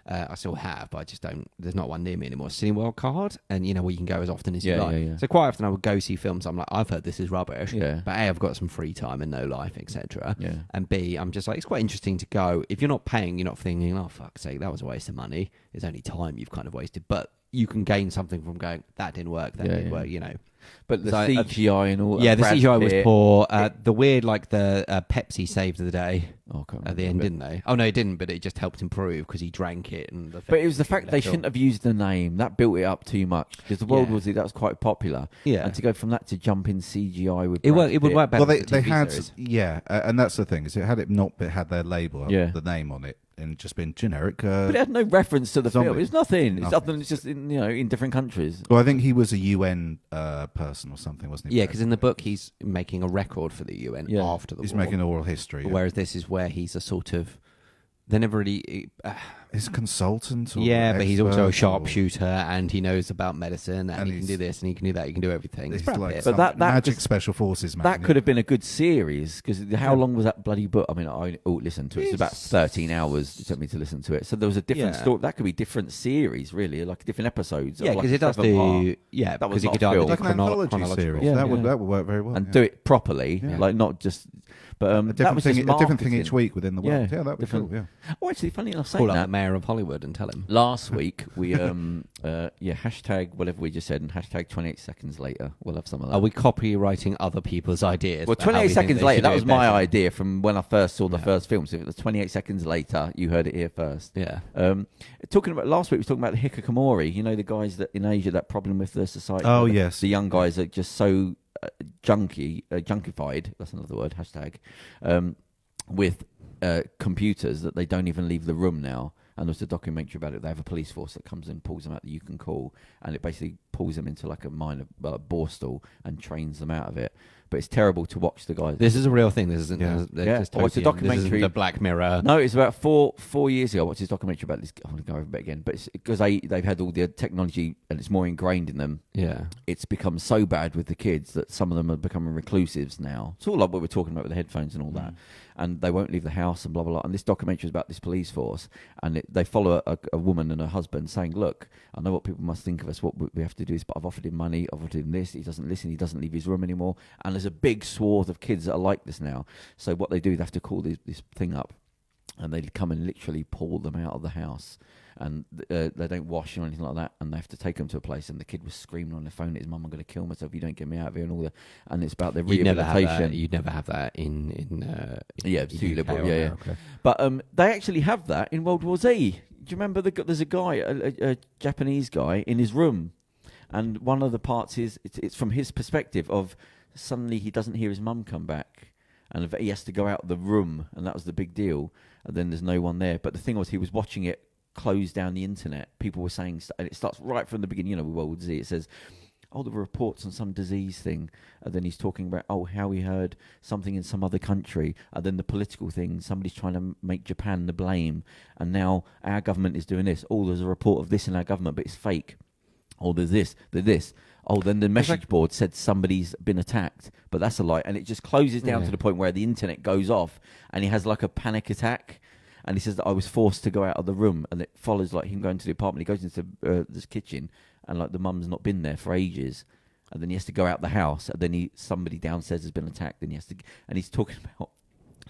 I still have, but I just don't. There's not one near me anymore. Cineworld card, and where you can go as often as you like. Yeah. So quite often I would go see films. I'm like, I've heard this is rubbish. Yeah. But A, I've got some free time and no life, etc. Yeah. And B, I'm just like, it's quite interesting to go. If you're not paying, you're not thinking, oh fuck's sake, that was a waste of money. It's only time you've kind of wasted, but you can gain something from going, that didn't work, that didn't work, But the So, CGI and all. Yeah, the Brad CGI was Pitt. poor. The weird, the Pepsi saved the day Oh, I can't at the remember. end, didn't they? Oh, no, it didn't, but it just helped improve because he drank it. But it was the fact they shouldn't have used the name. That built it up too much. Because the World War Z, that was quite popular. Yeah. And to go from that to jump in CGI with It Brad would Pitt. work better. Well, for the they TV had, series. and that's the thing, is it had it not had their label, Yeah. the name on it, and just been generic. But it had no reference to the Zombie. film. It's nothing. It's Nothing. nothing. It's just in different countries. Well, I think he was a UN person or something, wasn't he? Yeah, because in the book he's making a record for the UN Yeah. after the He's war. making oral history. Whereas this is where he's a sort of... They never really... He's a consultant. Or but he's also a expert or- sharpshooter, and he knows about medicine, and he can he's- do this, and he can do that, he can do everything. He's It's Brad like Pitt. But some that magic just- special forces man. That could have been a good series because how long was that bloody book? I mean, I listened to it. It's about 13 hours. It took me to listen to it. So there was a different Yeah. story. That could be different series, really, like different episodes. Yeah, like because it does 7-part. do... Yeah, That was because it not could do film. like an anthology chronological. series. Yeah, that yeah. would work very well. And yeah. do it properly, Yeah. like not just. But a that different was thing. just A different thing marketing. each week within the world. Yeah, Yeah, that would be different. cool. Yeah. Oh, actually, funny enough, saying Call up the that. mayor of Hollywood and tell him. Last week we hashtag whatever we just said and hashtag 28 seconds later. We'll have some of that. Are we copywriting other people's ideas? Well, about how 28 we think seconds they later, should that do was it my better? idea from when I first saw the Yeah. first film. So if it was 28 seconds later, you heard it here first. Yeah. Talking about last week, we were talking about the hikikomori. The guys that in Asia, that problem with the society. Oh, where yes. the young guys are just so junkified. That's another word. Hashtag with computers that they don't even leave the room now. And there's a documentary about it. They have a police force that comes in, pulls them out that you can call, and it basically pulls them into like a minor borstal and trains them out of it. But it's terrible to watch the guys. This is a real thing. This isn't. Yeah. Yeah. Just I watched a This isn't documentary- the Black Mirror. No, it's about four years ago. I watched this documentary about this. I'm going to go over it again, but it's because they've had all the technology and it's more ingrained in them. Yeah. It's become so bad with the kids that some of them are becoming reclusives now. It's all like what we're talking about with the headphones and all that. And they won't leave the house and blah, blah, blah. And this documentary is about this police force. And they follow a woman and her husband saying, look, I know what people must think of us. What we have to do is, but I've offered him money. I've offered him this. He doesn't listen. He doesn't leave his room anymore. And there's a big swath of kids that are like this now. So what they do, they have to call this thing up. And they come and literally pull them out of the house. And they don't wash or anything like that, and they have to take them to a place. And the kid was screaming on the phone, "His mum, I'm going to kill myself if you don't get me out of here!" And all that. And it's about their rehabilitation. You'd never have that in Yeah, the too UK liberal. or Yeah, yeah. America. But they actually have that in World War Z. Do you remember there's a guy, a Japanese guy, in his room, and one of the parts is it's from his perspective of suddenly he doesn't hear his mum come back, and he has to go out of the room, and that was the big deal. And then there's no one there. But the thing was, he was watching it close down the internet. People were saying, and it starts right from the beginning. With World War Z, it says, "Oh, there were reports on some disease thing," and then he's talking about, how he heard something in some other country, and then the political thing. Somebody's trying to make Japan the blame, and now our government is doing this. Oh, there's a report of this in our government, but it's fake. Oh, there's this. Oh, then the message board said somebody's been attacked, but that's a lie. And it just closes down to the point where the internet goes off, and he has like a panic attack. And he says that I was forced to go out of the room, and it follows like him going to the apartment. He goes into this kitchen, and like the mum's not been there for ages, and then he has to go out the house, and then somebody downstairs has been attacked, and he's talking about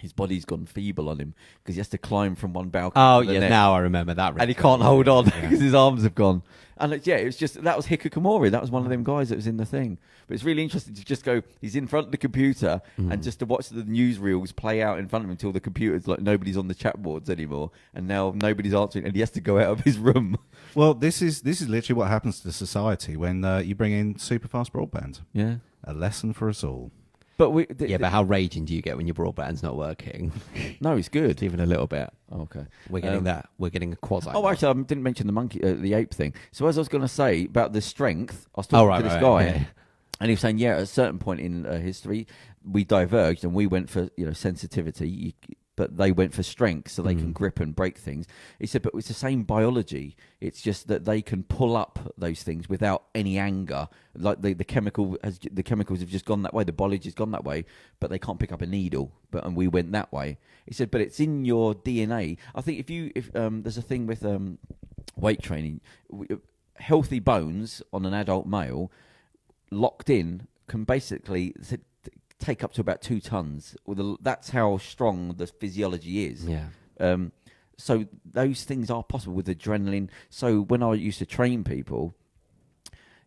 his body's gone feeble on him because he has to climb from one balcony. Oh to the yeah, next, now I remember that. and he can't hold on because his arms have gone. And it was just that was hikikomori. That was one of them guys that was in the thing. But it's really interesting to just go. He's in front of the computer and just to watch the newsreels play out in front of him until the computer's like nobody's on the chat boards anymore, and now nobody's answering, and he has to go out of his room. Well, this is literally what happens to society when you bring in super fast broadband. Yeah, A lesson for us all. but but how raging do you get when your broadband's not working? no, it's good. Even a little bit. Oh, okay, We're getting that. We're getting a quasi. Oh, actually, I didn't mention the monkey, the ape thing. So as I was going to say about the strength, I was talking to this guy, yeah. and he was saying, at a certain point in history, we diverged and we went for sensitivity. but they went for strength so they can grip and break things. He said, but it's the same biology. It's just that they can pull up those things without any anger. Like the chemicals have just gone that way. The biology has gone that way, but they can't pick up a needle. And we went that way. He said, but it's in your DNA. I think if there's a thing with weight training, healthy bones on an adult male locked in can basically take up to about 2 tons. That's how strong the physiology is. Yeah. So those things are possible with adrenaline. So when I used to train people,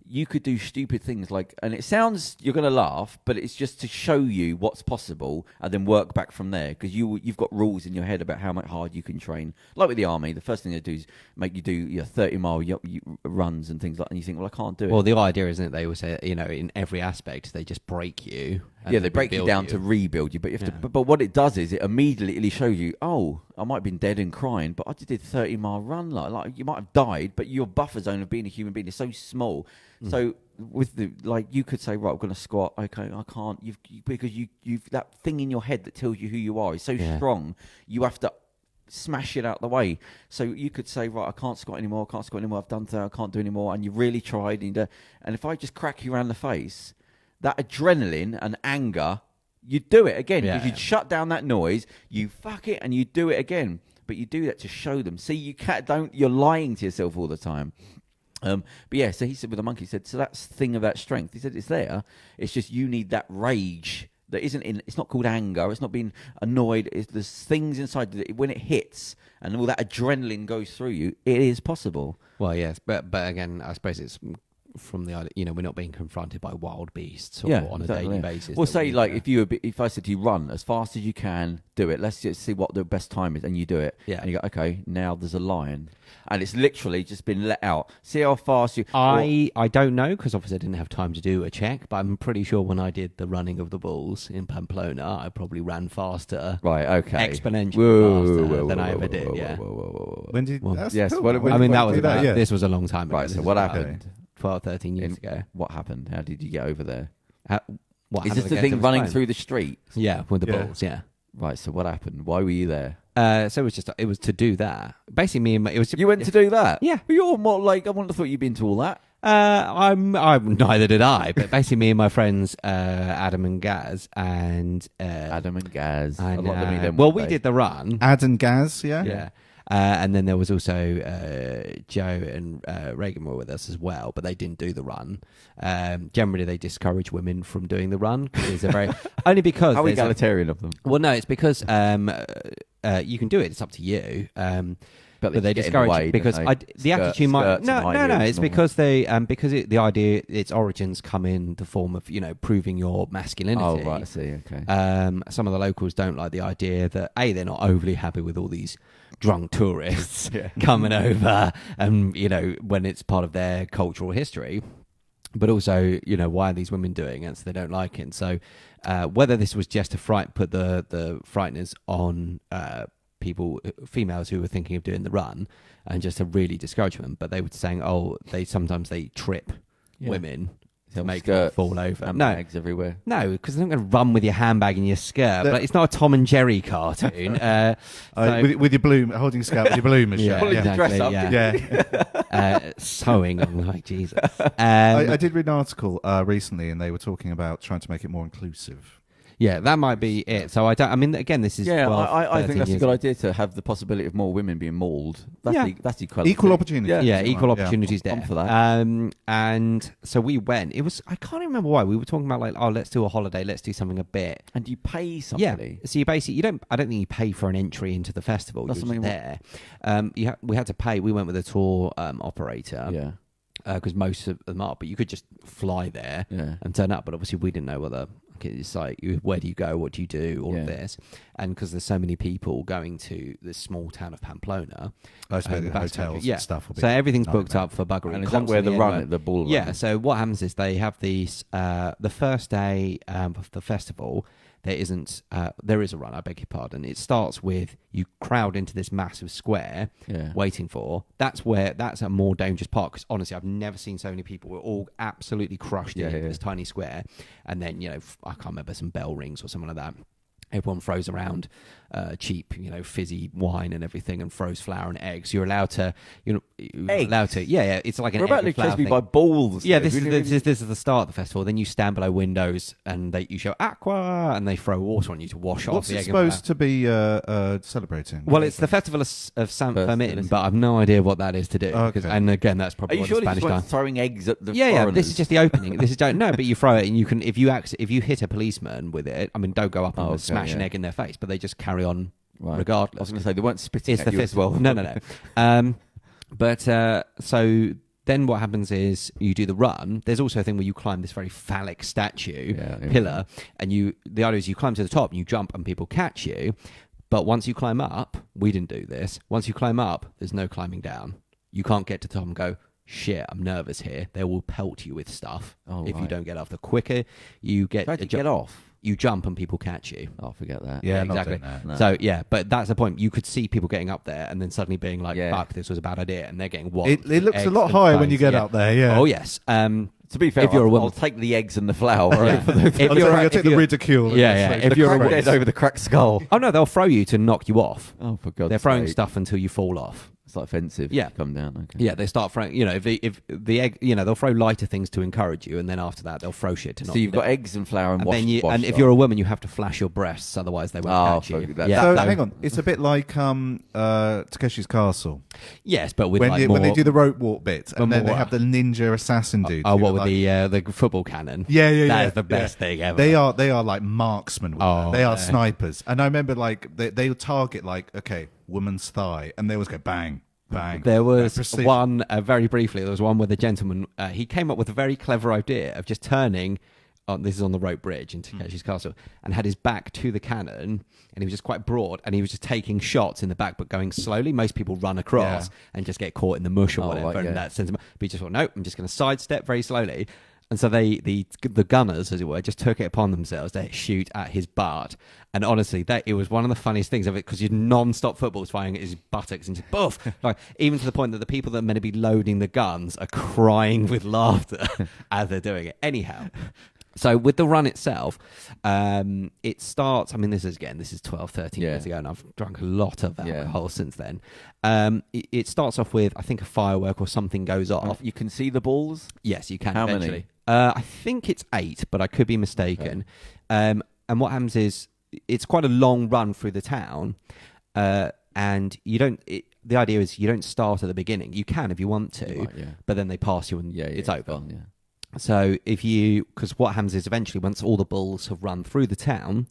you could do stupid things like, and it sounds, you're going to laugh, but it's just to show you what's possible and then work back from there, because you've got rules in your head about how much hard you can train. Like with the army, the first thing they do is make you do your 30-mile runs and things like that, and you think, well, I can't do it. Well, the idea, isn't it, they will say, in every aspect, they just break you. Yeah, they break you down to rebuild you, but you have to. But what it does is it immediately shows you, oh, I might have been dead and crying, but I just did a 30-mile run. Like you might have died, but your buffer zone of being a human being is so small. So with you could say, right, I'm going to squat. Okay, I can't. Because you've that thing in your head that tells you who you are is so strong. You have to smash it out the way. So you could say, right, I can't squat anymore. I've done that. I can't do anymore. And you really tried. And if I just crack you around the face, that adrenaline and anger, you do it again, because you'd shut down that noise, you fuck it, and you do it again. But you do that to show them. See, you're lying to yourself all the time. But yeah, so he said with the monkey, he said, so that's the thing about strength. He said, it's there. It's just you need that rage that isn't in, it's not called anger. It's not being annoyed. There's things inside that when it hits and all that adrenaline goes through you, it is possible. Well, yes, but again, I suppose it's from the idea, we're not being confronted by wild beasts on a daily basis. Well, say if I said to you, run as fast as you can, do it. Let's just see what the best time is, and you do it. Yeah. And you go, okay, now there's a lion, and it's literally just been let out. See how fast you. I don't know, because obviously I didn't have time to do a check, but I'm pretty sure when I did the running of the bulls in Pamplona, I probably ran faster. Right. Okay. Exponentially faster than I ever did. When did? That's yes. cool. This was a long time ago. Right. So what happened? 12, 13 years ago. What happened? How did you get over there? What is this the thing running through the street? Yeah, with the bulls, yeah. Right, so what happened? Why were you there? So it was to do that. Basically, you went to do that? Yeah. You're more like, I wouldn't have thought you'd been to all that. I'm neither did I, but basically me and my friends, Adam and Gaz, and Adam and Gaz. We did the run. Ad and Gaz, yeah? Yeah. And then there was also Joe and Reagan were with us as well, but they didn't do the run. Generally, they discourage women from doing the run because they're very only because how egalitarian of them. Well, no, it's because you can do it. It's up to you. But they discourage it because the attitude might no. It's because they the idea its origins come in the form of proving your masculinity. Oh right, I see. Okay. Some of the locals don't like the idea that they're not overly happy with all these drunk tourists coming over, and when it's part of their cultural history. But also, why are these women doing it? So they don't like it. So whether this was just to put the frighteners on females who were thinking of doing the run, and just to really discourage them, but they were saying, sometimes they trip women to make them fall over. Handbags everywhere. No, because they're not going to run with your handbag in your skirt. But it's not a Tom and Jerry cartoon. With your balloon, holding a scout with your balloon machine. Exactly, sewing. I'm like, Jesus. I did read an article recently, and they were talking about trying to make it more inclusive. Yeah, that might be it. So again, this is I think that's a good idea to have the possibility of more women being mauled. That's equality. Equal opportunity. Yeah, equal opportunities there. I'm for that. And so we went. It was, I can't remember why. We were talking about let's do a holiday, let's do something a bit. And you pay somebody. Yeah. So you basically I don't think you pay for an entry into the festival. That's something there. We had to pay. We went with a tour operator. Yeah. Because most of them are, but you could just fly there and turn up. But obviously, we didn't know whether it's like, where do you go, what do you do, all of this, and because there's so many people going to this small town of Pamplona, hotels and stuff. So everything's booked up for buggery. And is that where the ball? Yeah. So what happens is they have these the first day of the festival. There is a run, I beg your pardon. It starts with you crowd into this massive square waiting for. That's a more dangerous part, because honestly, I've never seen so many people. We're all absolutely crushed in this tiny square. And then, I can't remember, some bell rings or something like that. everyone throws around cheap, fizzy wine and everything, and throws flour and eggs. You're allowed to, allowed to. Yeah. It's like an. We're about to chase me by balls. Yeah, this is the start of the festival. Then you stand below windows and you show aqua, and they throw water on you to wash off the egg. What's it supposed to be celebrating? Well, it's the festival of San Fermin, but I've no idea what that is to do. Okay. And again, that's probably Are you what sure the Spanish just done. throwing eggs at the Yeah. foreigners? This is just the opening. But you throw it, and you can if you hit a policeman with it. I mean, don't go up and smash an egg in their face, but they just carry on regardless. I was going to say they weren't spitting It's at the you as festival. well. No. But so then what happens is you do the run. There's also a thing where you climb this very phallic statue pillar, and the idea is you climb to the top and you jump and people catch you. But once you climb up, we didn't do this. Once you climb up, there's no climbing down. You can't get to the top and go, shit, I'm nervous here. They will pelt you with stuff if you don't get off. The quicker you get off. You jump and people catch you. I'll forget that. Yeah, exactly. No. So but that's the point. You could see people getting up there and then suddenly being like, "Fuck, this was a bad idea," and they're getting what? It looks a lot higher when you get up there. Yeah. Oh yes. To be fair, if you're a woman, I'll take the eggs and the flour. I'll take the ridicule. If you're a dead over the cracked skull. Oh no, they'll throw you to knock you off. Oh, for God's They're throwing sake. stuff until you fall off. It's like offensive. Yeah. Come down. Okay. Yeah, they start throwing. If the egg, they'll throw lighter things to encourage you, and then after that, they'll throw shit to knock you So you've down. got eggs and flour and wash. And if you're a woman, you have to flash your breasts, otherwise they won't catch you. So hang on, it's a bit like Takeshi's Castle. Yes, but with when more, they do the rope walk bit, and then they more- have the ninja assassin dude. what with the football cannon? Yeah. That is the best thing ever. They are like marksmen. With that. They are yeah. snipers. And I remember they'll target woman's thigh, and they always go bang. Bang. There was one, very briefly, there was one where the gentleman, he came up with a very clever idea of just turning, this is on the rope bridge in Takeshi's Castle, and had his back to the cannon, and he was just quite broad, and he was just taking shots in the back, but going slowly. Most people run across and just get caught in the mush or whatever, and that sends them, but he just thought, nope, I'm just going to sidestep very slowly. And so the gunners, as it were, just took it upon themselves to shoot at his butt. And honestly, it was one of the funniest things of it, because you're non-stop footballs firing at his buttocks and just boof, even to the point that the people that are meant to be loading the guns are crying with laughter as they're doing it. Anyhow, so with the run itself, it starts. I mean, this is 12, 13 years ago, and I've drunk a lot of alcohol since then. It starts off with, I think, a firework or something goes off. You can see the balls? Yes, you can. How eventually. many? I think it's 8, but I could be mistaken. Okay. And what happens is it's quite a long run through the town, and you don't. The idea is you don't start at the beginning. You can if you want to, but then they pass you and it's over. Gone, So because what happens is eventually, once all the bulls have run through the town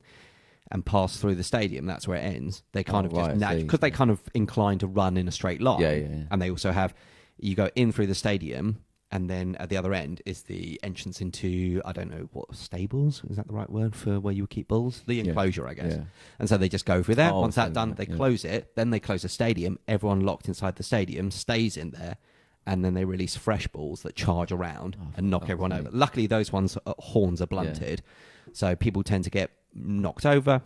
and passed through the stadium, that's where it ends. They kind of because they kind of incline to run in a straight line. And they also have, you go in through the stadium, and then at the other end is the entrance into, I don't know what, stables? Is that the right word for where you would keep bulls? The enclosure, I guess. Yeah. And so they just go through there. Once that's done, they close it. Then they close the stadium. Everyone locked inside the stadium stays in there. And then they release fresh balls that charge around and knock everyone over. Luckily, those ones' horns are blunted. So people tend to get knocked over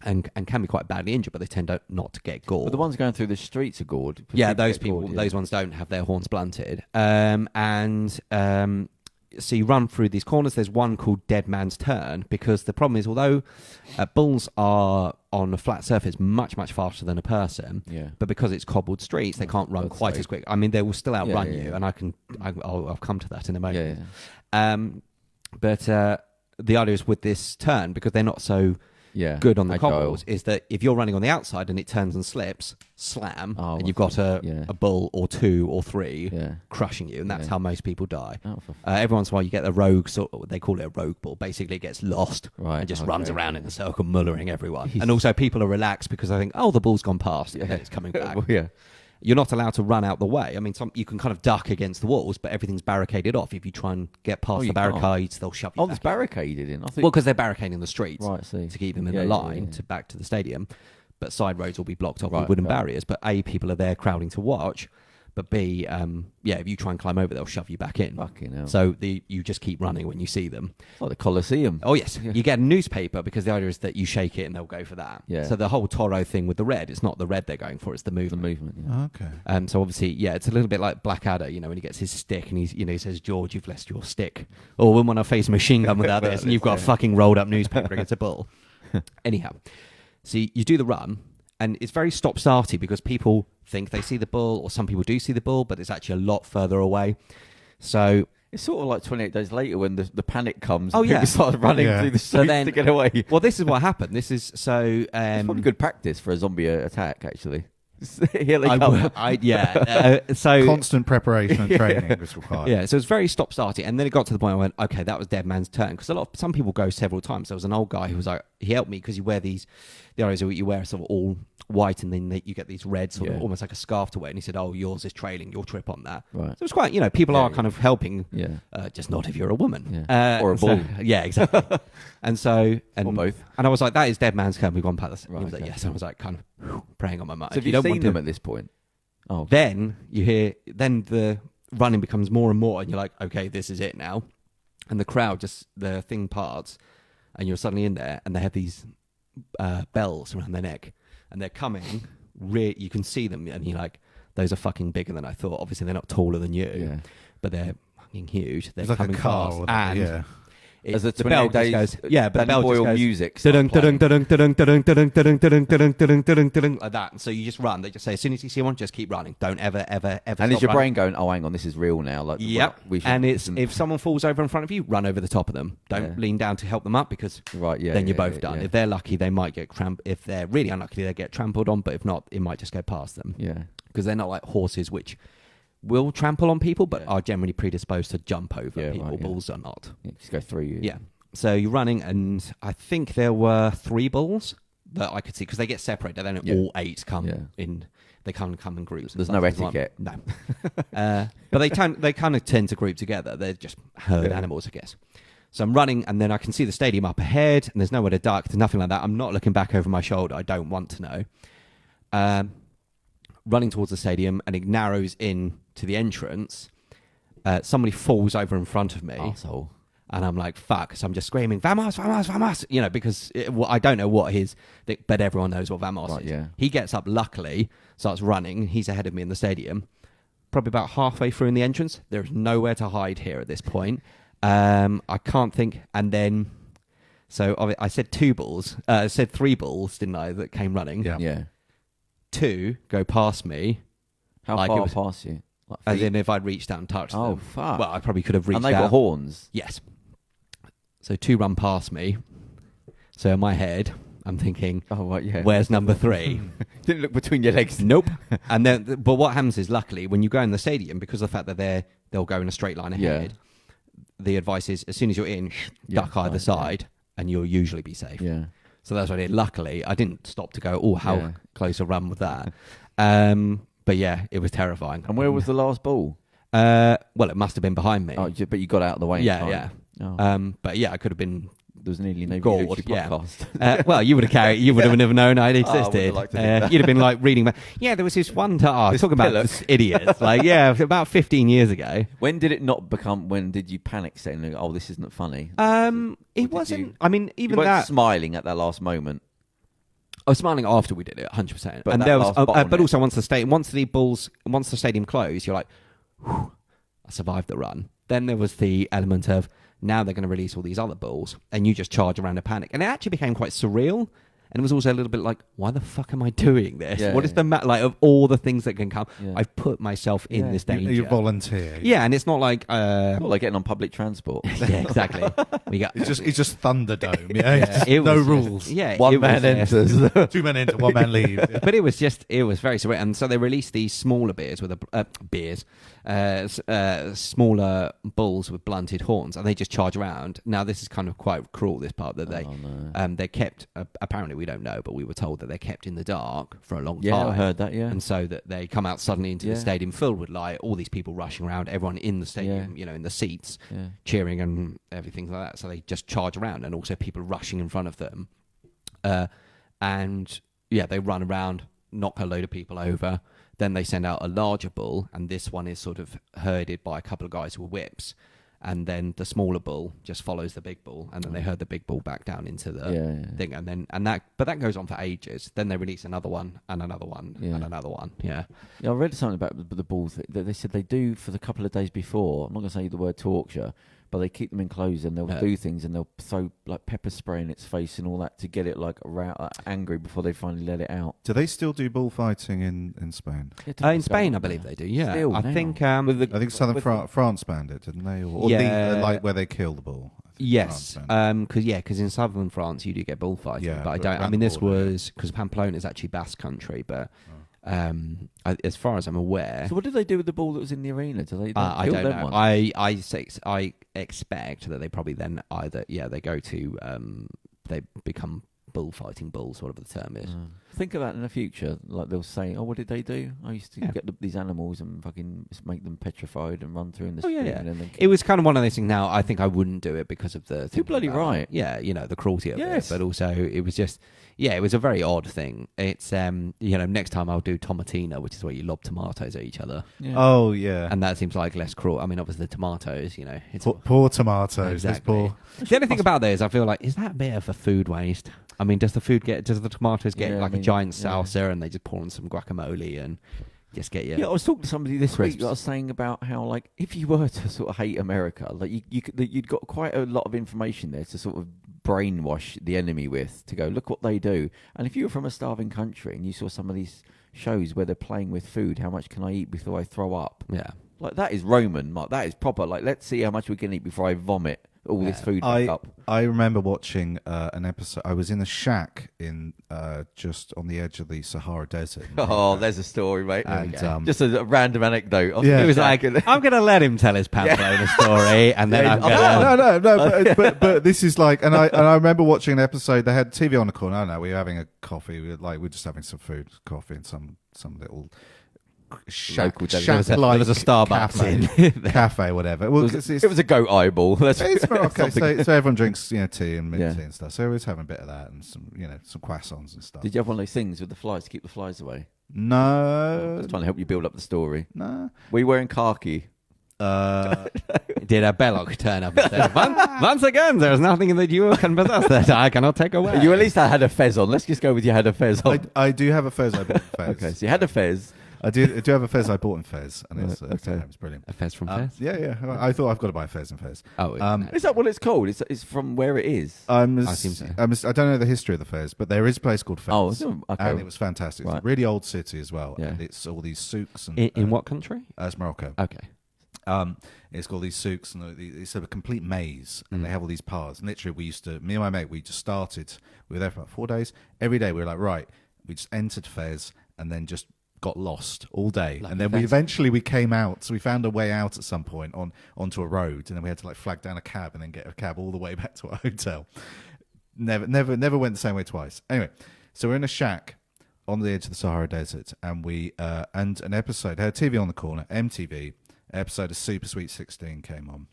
and can be quite badly injured, but they tend not to get gored. But the ones going through the streets are gored. Yeah, those people, those ones don't have their horns blunted. So you run through these corners. There's one called Dead Man's Turn, because the problem is, although bulls are on a flat surface much, much faster than a person, but because it's cobbled streets, they can't run quite as quick. I mean, they will still outrun you, and I'll come to that in a moment. But the idea is with this turn, because they're not so good on the cobbles, is that if you're running on the outside and it turns and slips, slam, and you've got a bull or 2 or 3 crushing you, and that's how most people die. Every once in a while you get a rogue, they call it a rogue bull. Basically it gets lost and just runs around in a circle, mullering everyone. And also people are relaxed because they think, the bull's gone past, and then it's coming back. You're not allowed to run out the way. I mean, you can kind of duck against the walls, but everything's barricaded off. If you try and get past the barricades, they'll shove you back. It's barricaded in. Well, because they're barricading the streets to keep them in the line to back to the stadium. But side roads will be blocked off with wooden barriers. But A, people are there crowding to watch. But B, if you try and climb over, they'll shove you back in. Fucking hell. So you just keep running when you see them. It's like the Colosseum. Oh, yes. You get a newspaper, because the idea is that you shake it and they'll go for that. So the whole Toro thing with the red, it's not the red they're going for, it's the movement. Okay. So obviously, it's a little bit like Blackadder, when he gets his stick and he says, "George, you've lost your stick." Or when I face a machine gun without this, and you've got a fucking rolled up newspaper against a bull. Anyhow, so you do the run, and it's very stop-starty because people think they see the bull, or some people do see the bull, but it's actually a lot further away. So it's sort of like 28 days later when the panic comes. Oh, and yeah. people start running through the streets to get away. Well, this is what happened. This is so. It's probably good practice for a zombie attack, actually. Here they come. So constant preparation and training was required. Yeah, so it was very stop-starty, and then it got to the point where I went, okay, that was dead man's turn, because some people go several times. There was an old guy who was like, he helped me because you wear these, the idea is you wear sort of all white, and then you get these red sort of almost like a scarf to wear, and he said, oh, yours is trailing, you'll trip on that. Right. So it was quite, people are kind of helping, just not if you're a woman. Or a bull. Yeah, exactly. And so, or both. And I was like, that is dead man's turn, we've gone past this. Right, he was like, yes, and I was like kind of praying on my mind. So have you seen them at this point? Oh, then you hear, then the running becomes more and more, and you're like, okay, this is it now. And the crowd the thing parts, and you're suddenly in there, and they have these bells around their neck, and they're coming. You can see them, and you're like, those are fucking bigger than I thought. Obviously, they're not taller than you, but they're fucking huge. They're it's like coming a car, fast, and as the bell 28 just days, goes, but the bell just goes, music like that. And so you just run. They just say, as soon as you see one, just keep running. Don't ever and is your brain going, oh, hang on, this is real now? Like, yep. And it's if someone falls over in front of you, run over the top of them. Don't lean down to help them up, because then you're both done. If they're lucky, they might get if they're really unlucky, they get trampled on. But if not, it might just go past them. Yeah, because they're not like horses, which will trample on people, but are generally predisposed to jump over people. Bulls are not. Just go through you. Yeah. So you're running, and I think there were 3 bulls that I could see, because they get separated. They don't all 8 come in. They can't come in groups. There's no etiquette. No. But they kind of tend to group together. They're just herd animals, I guess. So I'm running, and then I can see the stadium up ahead, and there's nowhere to duck. There's nothing like that. I'm not looking back over my shoulder. I don't want to know. Running towards the stadium, and it narrows in to the entrance. Somebody falls over in front of me. Arsehole. And I'm like, fuck. So I'm just screaming, vamos, vamos, vamos. Because I don't know what but everyone knows what vamos is. Yeah. He gets up, luckily, starts running. He's ahead of me in the stadium. Probably about halfway through in the entrance. There's nowhere to hide here at this point. I can't think. And then, so I said 2 bulls. I said 3 bulls, didn't I, that came running? Yeah. 2 go past me. How far past you? Like as in if I'd reached out and touched them. Oh, fuck. Well, I probably could have reached out. And they got horns? Yes. So 2 run past me. So in my head, I'm thinking, where's number 3? Didn't look between your legs. Nope. And then, but what happens is, luckily, when you go in the stadium, because of the fact that they'll go in a straight line ahead, the advice is, as soon as you're in, duck either side, and you'll usually be safe. Yeah. So that's what I did. Luckily, I didn't stop to go, how close a run was that? But yeah, it was terrifying. And where was the last bull? Well, it must have been behind me. Oh, but you got out of the way. Yeah. Oh. But yeah, I could have been. There was nearly no Vialucci podcast. Well, you would have never known I'd existed. Liked to you'd have been like reading about. Yeah, there was this one time. Talking about this idiots. Like, about 15 years ago. When did it not become? When did you panic, saying, "Oh, this isn't funny"? It wasn't. I mean, even you that. Smiling at that last moment. I was smiling after we did it, 100%. But and there was, but bottleneck. also once the stadium closed, you're like, whew, I survived the run. Then there was the element of, now they're going to release all these other bulls, and you just charge around a panic. And it actually became quite surreal. And it was also a little bit like, why the fuck am I doing this? Yeah, what is the like of all the things that can come? Yeah. I've put myself in this danger. You volunteer. Yeah, and it's not like Not like getting on public transport. yeah, exactly. It's just Thunderdome. It No was rules. One man enters. 2 men enter, 1 man leaves. But it was very surreal. And so they released these smaller beers with smaller bulls with blunted horns, and they just charge around. Now this is kind of quite cruel, this part that they're kept. Apparently we don't know, but we were told that they're kept in the dark for a long time. Yeah, I heard that. Yeah, and so that they come out suddenly into the stadium filled with light, all these people rushing around, everyone in the stadium, in the seats, cheering and everything like that. So they just charge around, and also people rushing in front of them, and they run around, knock a load of people over. Then they send out a larger bull, and this one is sort of herded by a couple of guys with whips. And then the smaller bull just follows the big bull, and then they herd the big bull back down into the thing, but that goes on for ages. Then they release another one and another one and another one. Yeah, I read something about the bulls that they said they do for the couple of days before. I'm not going to say the word torture, but they keep them enclosed and they'll do things and they'll throw like pepper spray in its face and all that to get it like angry before they finally let it out. Do they still do bullfighting in Spain? In Spain, I believe they do. Yeah, Still, I now. think. I think southern France banned it, didn't they? Or like where they kill the bull. Yes, because in southern France you do get bullfighting, Yeah, but I but don't. I around mean, the this border, was because Pamplona is actually Basque country, but as far as I'm aware, So what did they do with the ball that was in the arena? Do they I kill don't them know. one? I expect that they probably then either they go to they become bullfighting bulls, whatever the term is. Think of that in the future. Like they'll say, "Oh, what did they do? I used to get these animals and fucking just make them petrified and run through in the street." Yeah. And then It was kind of one of those things. Now I think I wouldn't do it because of the You're bloody right. Yeah, the cruelty of Yes. it, but also it was just it was a very odd thing. It's next time I'll do tomatina, which is where you lob tomatoes at each other, Yeah. Oh yeah, and that seems like less cruel. I mean, obviously the tomatoes, it's poor tomatoes. exactly. Poor. The only thing about that is I feel like is that a bit of a food waste? I mean, does the tomatoes get Yeah, a giant salsa and they just pour on some guacamole and just get Yeah, I was talking to somebody this week crisps. that was saying about how, like, if you were to sort of hate America, like you'd got quite a lot of information there to sort of brainwash the enemy with, to go, look what they do. And if you were from a starving country and you saw some of these shows where they're playing with food, how much can I eat before I throw up? Yeah. Like, that is Roman, Mark. That is proper. Like, let's see how much we can eat before I vomit all this food back up. I remember watching an episode. I was in a shack in just on the edge of the Sahara Desert. Oh, there's a story, mate. And, just a random anecdote. Yeah. He was like, I'm going to let him tell his Pamplona story, and then I'm going to... No. But this is like, and I remember watching an episode. They had TV on the corner. I don't know. We were having a coffee. We were just having some food, coffee, and some little Local there was a Starbucks cafe, whatever. Well, it was a goat eyeball. It's Morocco, so everyone drinks tea and mint tea and stuff. So we was having a bit of that and some some croissants and stuff. Did you have one of those things with the flies to keep the flies away? No, Just trying to help you build up the story. no. Were you wearing khaki? Did a Belloc turn up and said, once again, there is nothing that you can possess that I cannot take away. You at least had a fez on. Let's just go with you had a fez on. I do have a fez. I bought in Fez. Okay, so you had a fez. I do have a fez I bought in Fez, and it's brilliant. A Fez from Fez? Yeah. I thought I've got to buy a Fez in Fez. Oh, Is that what it's called? It's from where it is. I seem so. I don't know the history of the Fez, but there is a place called Fez. Oh, okay. And it was fantastic. It's Right. a really old city as well, Yeah. and it's all these souks and In what country? it's Morocco. Okay. It's got all these souks and it's a complete maze, and they have all these paths. And literally, me and my mate, we just started. We were there for about 4 days. Every day, we were like, right. We just entered Fez and then just got lost all day. Lucky and then we came out. So we found a way out at some point onto a road, and then we had to like flag down a cab and then get a cab all the way back to our hotel. Never went the same way twice. Anyway, so we're in a shack on the edge of the Sahara Desert, and we and an episode had TV on the corner, MTV. Episode of Super Sweet 16 came on,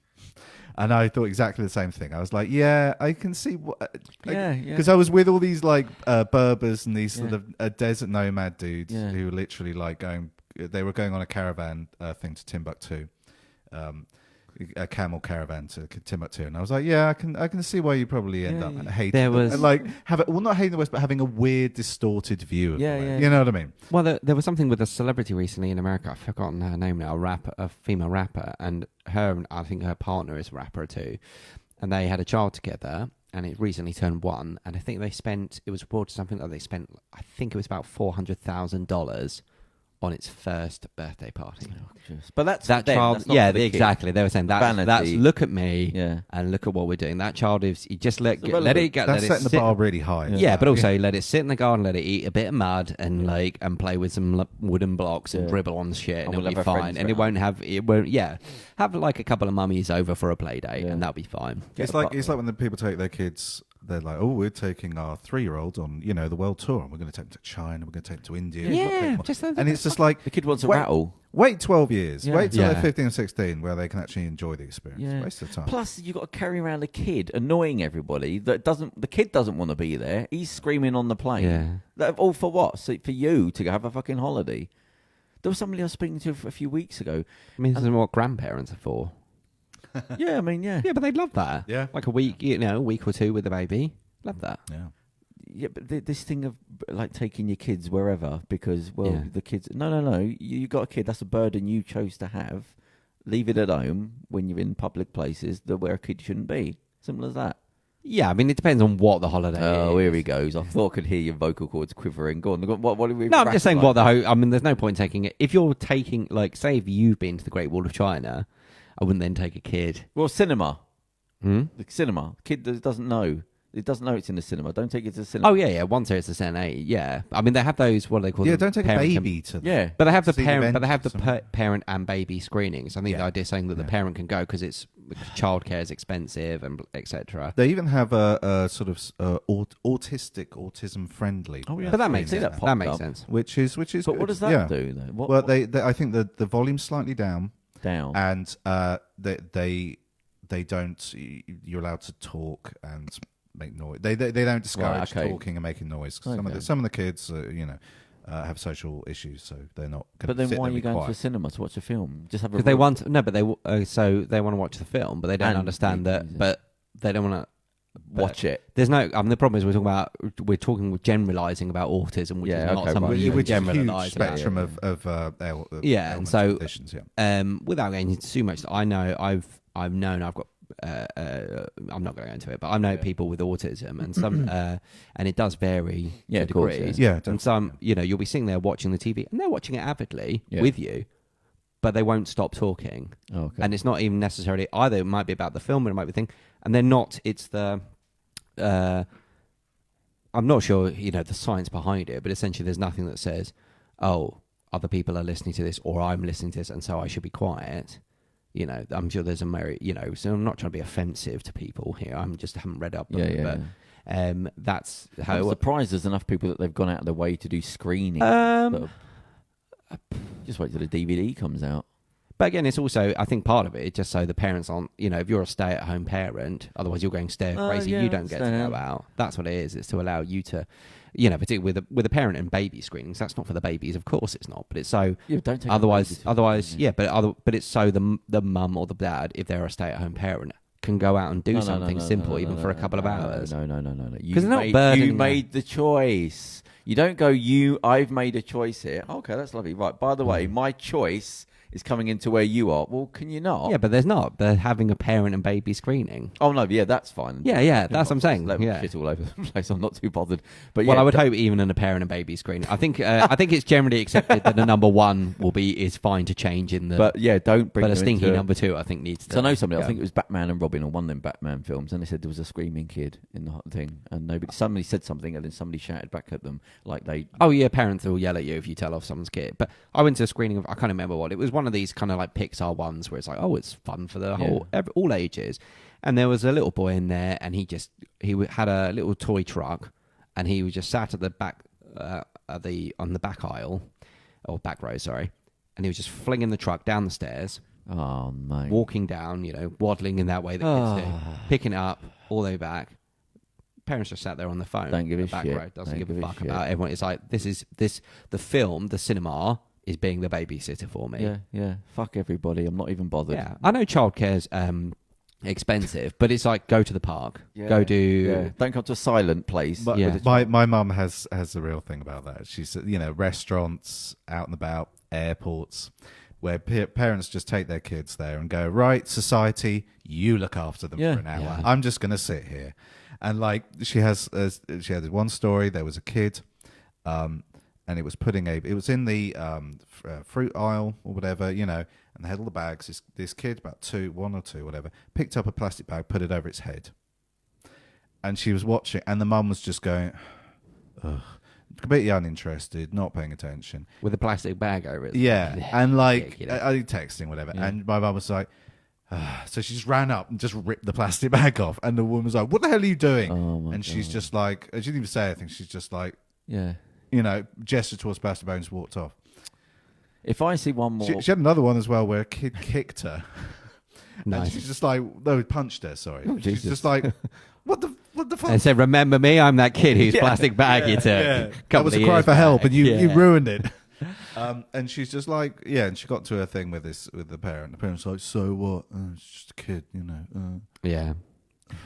and I thought exactly the same thing. I was like, "Yeah, I can see what." Because I was with all these like Berbers and these sort of desert nomad dudes who were literally like going. They were going on a caravan thing to Timbuktu, a camel caravan to Timbuktu, and I was like, "Yeah, I can see why you probably end up hating." There was and like not hating the West, but having a weird, distorted view of the West. yeah. You know what I mean? Well, there was something with a celebrity recently in America. I've forgotten her name now. A female rapper, and I think her partner is a rapper too. And they had a child together, and it recently turned 1. And I think it was reported something that they spent. I think it was about $400,000 on its first birthday party. But that's That them, child, that's not for the exactly. They were saying that's Vanity. look at me, Yeah. and look at what we're doing. That child is you just let it go. That's Let it setting the sit. bar really high. Yeah, but also let it sit in the garden, let it eat a bit of mud, and and play with some wooden blocks and dribble on shit, and we'll it'll be have our fine. friends And it won't have like a couple of mummies over for a play date, and that'll be fine. It's like when the people take their kids. They're like, oh, we're taking our 3-year-old on, the world tour, and we're going to take them to China, we're going to take them to India. And it's just like The kid wants a rattle. Wait 12 years. Yeah. Wait till Yeah. they're 15 or 16, where they can actually enjoy the experience. Yeah. Waste of time. Plus, you've got to carry around a kid, annoying everybody. The kid doesn't want to be there. He's screaming on the plane. Yeah. All for what? So for you to have a fucking holiday. There was somebody I was speaking to a few weeks ago. I mean, this is what grandparents are for. Yeah, I mean, yeah. Yeah, but they'd love that. Yeah. Like a week, a week or two with the baby. Love that. Yeah. Yeah, but this thing of like taking your kids wherever because Yeah. the kids. No. You got a kid. That's a burden you chose to have. leave it at home when you're in public places that where a kid shouldn't be. Simple as that. Yeah, I mean, it depends on what the holiday is. Oh, here he goes. I thought I could hear your vocal cords quivering. Go on. What are we? No, I'm just saying I mean, there's no point taking it. If you're taking, like, say if you've been to the Great Wall of China, I wouldn't then take a kid. Well, cinema. Hmm? The cinema. The kid that doesn't know. It doesn't know it's in the cinema. Don't take it to the cinema. Oh, yeah. Once it's a Sen8, yeah. I mean, they have those, what do they call them? Yeah, don't take a Parent baby to the... Yeah. But they have the See the parent, but they have event, the parent and baby screenings. I think Yeah. the idea is saying that the Yeah. parent can go because it's childcare is expensive and etc. They even have a sort of autism friendly. Oh, yeah. But that makes See sense. that That popped makes up. sense. which is But what good. does that Yeah. do, though? Well, they I think the volume's slightly down, down. and they don't. You're allowed to talk and make noise. They don't discourage Right, okay. talking and making noise. 'Cause Okay. some of the kids, have social issues, so they're not. Gonna But then sit why there are you and be going to quiet. the cinema to watch a film? Just have a Because they room. want no, but so they want to watch the film, but they don't And understand that. movies, yeah. But they don't want to watch it. There's no. I mean, the problem is we're talking generalising about autism, which Yeah, is not okay, something right. you Which is a huge generalise. spectrum yeah. of Yeah, and ailments so- conditions, yeah. Without getting into too much, I know I've known I've got. I'm not going to go into it, but I know people with autism, and some, and it does vary Yeah, to of course, degrees. yeah. Yeah, and definitely, some, you'll be sitting there watching the TV, and they're watching it avidly Yeah. with you, but they won't stop talking. Oh, okay. And it's not even necessarily either. It might be about the film, but it might be thing, and they're not. It's the. I'm not sure, the science behind it, but essentially, there's nothing that says, "Oh, other people are listening to this, or I'm listening to this, and so I should be quiet." I'm sure there's a so I'm not trying to be offensive to people here. Haven't read up on it, but that's how. I'm surprised there's enough people that they've gone out of their way to do screening. Just wait till the DVD comes out. But again, it's also, I think part of it is just so the parents aren't, if you're a stay-at-home parent, otherwise you're going stir crazy, yeah, you don't get to stay go home. out. That's what it is. It's to allow you to, particularly with a parent and baby screenings. That's not for the babies, of course it's not. But it's so. Yeah, don't take Otherwise, but it's so the mum or the dad, if they're a stay-at-home parent, can go out and do something simple, even for a couple of hours. No. 'Cause they're not burdening You them. made the choice. You don't go, I've made a choice here. Okay, that's lovely. Right, by the way, my choice is coming into where you are. Well, can you not? Yeah, but there's not. They're having a parent and baby screening. Oh, no, yeah, that's fine. Yeah, that's what I'm saying. Let me Yeah. shit all over the place. I'm not too bothered. But Well, yeah, I would hope even in a parent and baby screening. I think it's generally accepted that the number one is fine to change in the. But yeah, don't bring but a them stinky into- number two, I think, needs to. So I know somebody. go. I think it was Batman and Robin, or one of them Batman films, and they said there was a screaming kid in the thing, and somebody said something, and then somebody shouted back at them like they. Oh yeah, parents will yell at you if you tell off someone's kid. But I went to a screening of, I can't remember what it was. One of these kind of like Pixar ones where it's like, oh, it's fun for the whole all ages. And there was a little boy in there, and he had a little toy truck, and he was just sat at the back on the back aisle or back row, sorry, and he was just flinging the truck down the stairs. Oh mate. Walking down, waddling in that way that kids do, picking it up all the way back. Parents just sat there on the phone. Don't give a the back shit. row doesn't Don't give a give a fuck shit. about everyone. It's like the film, the cinema is being the babysitter for me. Yeah. Fuck everybody. I'm not even bothered. Yeah, I know childcare's expensive, but it's like go to the park, Yeah. go do. Yeah. Don't come to a silent place. But Yeah. my mum has the real thing about that. She's restaurants out and about, airports, where parents just take their kids there and go, right, society, you look after them Yeah. for an hour. Yeah. I'm just going to sit here. And like she had one story. There was a kid, and it was it was in the fruit aisle or whatever, and they had all the bags. This kid, about one or two, whatever, picked up a plastic bag, put it over its head, and she was watching, and the mum was just going, ugh, completely uninterested, not paying attention. with a plastic bag over it. Yeah, and like ridiculous. I texting whatever, Yeah. and my mum was like, so she just ran up and just ripped the plastic bag off, and the woman was like, "What the hell are you doing?" Oh, my and she's God. just like, she didn't even say anything. She's just like, Yeah. gestured towards plastic bag and just walked off. If I see one more, She had another one as well where a kid kicked her, and Nice. she's just like, no, punched her. Sorry, Oh, she's Jesus. just like, what the fuck? And said, "Remember me? I'm that kid whose Yeah. plastic bag you took." Yeah. That was a Couple of cry years for help, back. and you Yeah. ruined it. And she's just like, and she got to her thing with the parent. The parent's like, so what? It's just a kid, Yeah.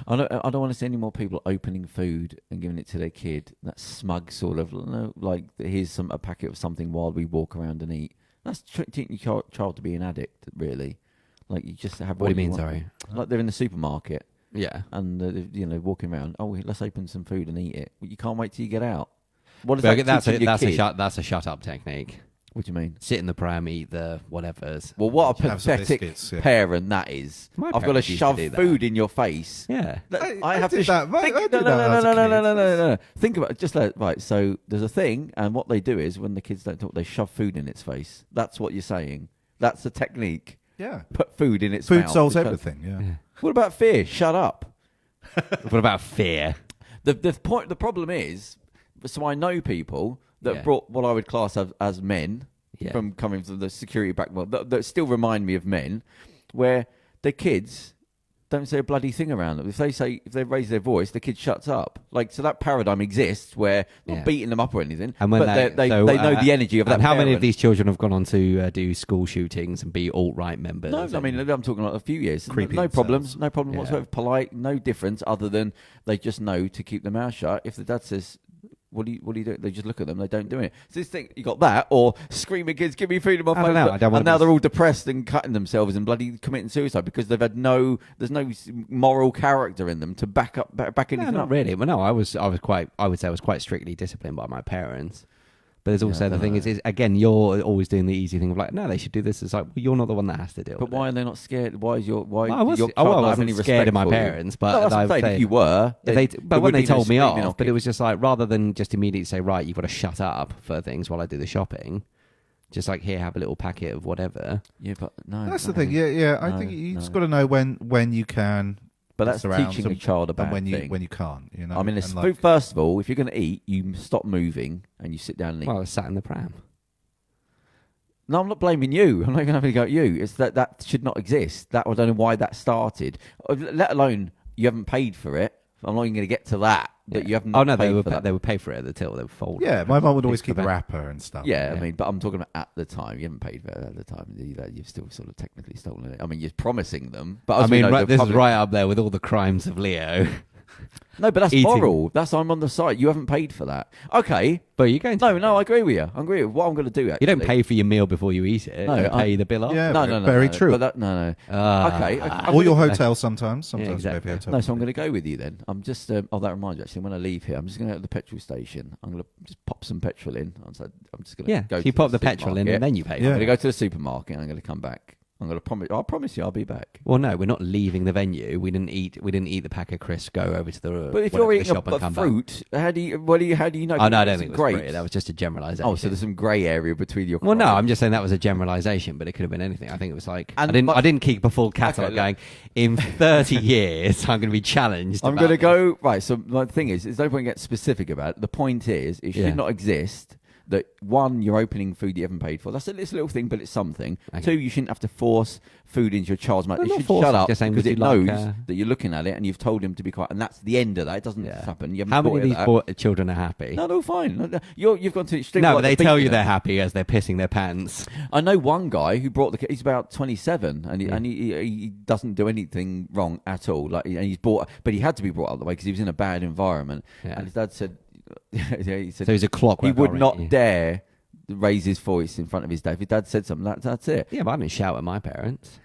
I don't want to see any more people opening food and giving it to their kid. That smug sort of, like here's a packet of something while we walk around and eat. That's treating your child to be an addict, really. Like you just have. What do you mean? want. Sorry. Like they're in the supermarket Yeah. and walking around. Oh, let's open some food and eat it. Well, you can't wait till you get out. What does Well, that that's teach your kid? that's a shut up technique. What do you mean? Sit in the pram, eat the whatevers. Well, what a Have some pathetic biscuits, yeah. parent that is. My I've got to parents used to shove do that. food in your face. Yeah. I have did to. that. I did No, that as a no. kid. Think about it. Just right. So there's a thing, and what they do is when the kids don't talk, they shove food in its face. That's what you're saying. That's the technique. Yeah. Put food in its Food mouth. solves because- everything. Yeah. What about fear? Shut up. What about fear? The problem is, so I know people that Yeah. brought what I would class as men Yeah. from coming from the security background that still remind me of men, where their kids don't say a bloody thing around them. If they raise their voice, the kid shuts up. Like, so that paradigm exists where not Yeah. beating them up or anything, And when but they know the energy of that. And how many of parent. these children have gone on to do school shootings and be alt-right members? No, I mean, I'm talking about a few years. Creepy No problem. themselves. No problem Yeah. whatsoever. Polite, no difference other than they just know to keep their mouth shut. If the dad says, what do you do? They just look at them. They don't do it. So this thing, you got that, or screaming kids, give me food in my face. I don't know. I don't and want now to they're all depressed and cutting themselves and bloody committing suicide because they've had there's no moral character in them to back anything not up. really. But no, I would say I was quite strictly disciplined by my parents. But there's also I the don't thing know. is again, you're always doing the easy thing of like, no, they should do this. It's like, well, you're not the one that has to deal But with why it. are they not scared? Why is your Well, I your child not wasn't have any scared of respect my for you? parents, but No, that's what I I'm would saying. say If you were, but when they told me off, but but it was just like, rather than just immediately say, right, you've got to shut up for things while I do the shopping, just like, here, have a little packet of whatever. yeah, but no, That's no. the thing. Yeah. I No, think you just no. got to know when you can. But that's mess around teaching a child a bad and thing. when you can't. You know. I mean, And like- first of all, if you're going to eat, you stop moving and you sit down and eat. Well, I was sat in the pram. No, I'm not blaming you. I'm not even having to go at you. It's that should not exist. I don't know why that started. Let alone you haven't paid for it. I'm not even going to get to that. That you haven't. Oh no, paid for that. they would pay for it at the till. They would fold. Yeah, my mum would always Pick keep the the bag. wrapper and stuff. Yeah, I Yeah. mean, but I'm talking about at the time. You haven't paid for it at the time. You've still sort of technically stolen it. I mean, you're promising them. But I as we mean, know, the this is public- right up there with all the crimes of Leo. No, but that's Eating. moral. That's I'm on the side. You haven't paid for that. Okay. But you're going to. No, I agree with you. I agree with what I'm going to do. Actually, You don't pay for your meal before you eat it. No, you I- pay the bill off. Yeah, No, very no. true. But that, no. Ah. Okay. Or your hotel sometimes. Yeah, Sometimes you pay exactly. for your hotel. No, so I'm going to go with you then. I'm just. That reminds me. Actually, when I leave here, I'm just going to go to the petrol station. I'm going to just pop some petrol in. I'm just going to Yeah, go. so you to pop the petrol in supermarket. and then you pay. Yeah. I'm going to go to the supermarket. and I'm going to come back. I'm going to promise. I promise you, I'll be back. Well, no, we're not leaving the venue. We didn't eat the pack of crisps. Go over to the. But if whatever, you're the eating shop and a come back. fruit, how do you know? Oh no, I don't There's think it was grapes. fruit. That was just a generalisation. Oh, so there's some grey area between your. Well, no, crimes. I'm just saying that was a generalisation, but it could have been anything. I think it was like And I didn't keep a full catalogue Okay, going. In 30 years, I'm going to be challenged. I'm about going to this. go right. So the thing is, there's no point getting specific about it. The point is, it should Yeah. not exist. That one, you're opening food you haven't paid for. That's a little thing, but it's something. Okay. Two, you shouldn't have to force food into your child's mouth. No, It not should force shut it, up just saying, because would it you like, knows that you're looking at it and you've told him to be quiet, and that's the end of that. It doesn't Yeah. happen. You haven't How many taught of it these that. children are happy? No, they're fine. You've gone to the extreme. No, like but they the tell you beating they're them. happy as they're pissing their pants. I know one guy who brought the kid. He's about 27, and he doesn't do anything wrong at all. Like, and he's brought, but he had to be brought up the way because he was in a bad environment. Yeah. And his dad said, he said So he's a clock. he would not dare raise his voice in front of his dad. If his dad said something, that's it. Yeah, but I didn't shout at my parents.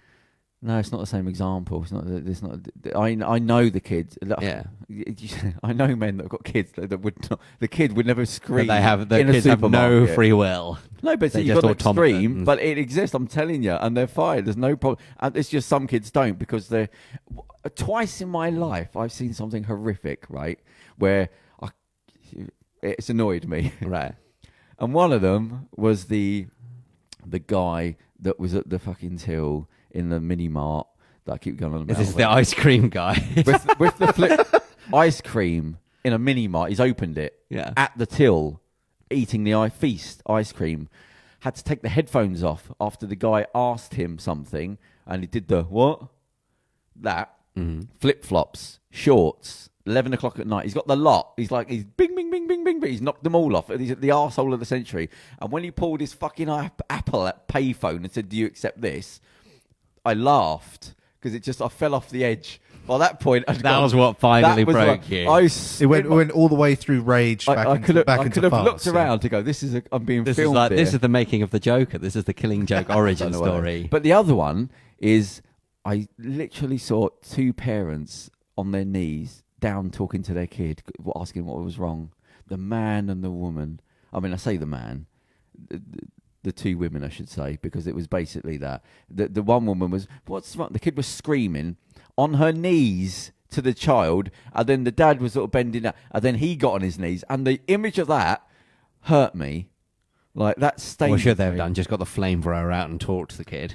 No, it's not the same example. It's not. It's not. I know the kids. Yeah. I know men that have got kids that would not. The kid would never scream. But they have the in a kids have no supermarket. free will. No, but They're you've got just an extreme, automatons. but it exists. I'm telling you, and they're fine. There's no problem. And it's just some kids don't because they're. Twice in my life, I've seen something horrific, right? Where it's annoyed me, Right. and one of them was the guy that was at the fucking till in the mini mart that I keep going on about. This is the ice cream guy. with the flip ice cream in a mini mart. He's opened it Yeah. at the till, eating the feast ice cream. Had to take the headphones off after the guy asked him something, and he did the what? That flip flops, shorts. 11 o'clock at night. He's got the lot. He's bing, bing, bing, bing, bing, but he's knocked them all off. He's the arsehole of the century. And when he pulled his fucking Apple payphone and said, "Do you accept this?" I laughed because I fell off the edge. By that point, That was what finally broke you. It went all the way through rage back I could into have farce, looked yeah. around to go, I'm being This is filmed here. this is the making of the Joker. This is the Killing Joke origin I don't know what that story. is. But the other one is I literally saw two parents on their knees down talking to their kid, asking what was wrong. The man and the woman. I mean, I say the man, the two women, I should say, because it was basically that. The one woman was, what's wrong? The kid was screaming on her knees to the child, and then the dad was sort of bending down, and then he got on his knees, and the image of that hurt me. Like, that stayed. What should they have done? Just got the flamethrower out and talked to the kid.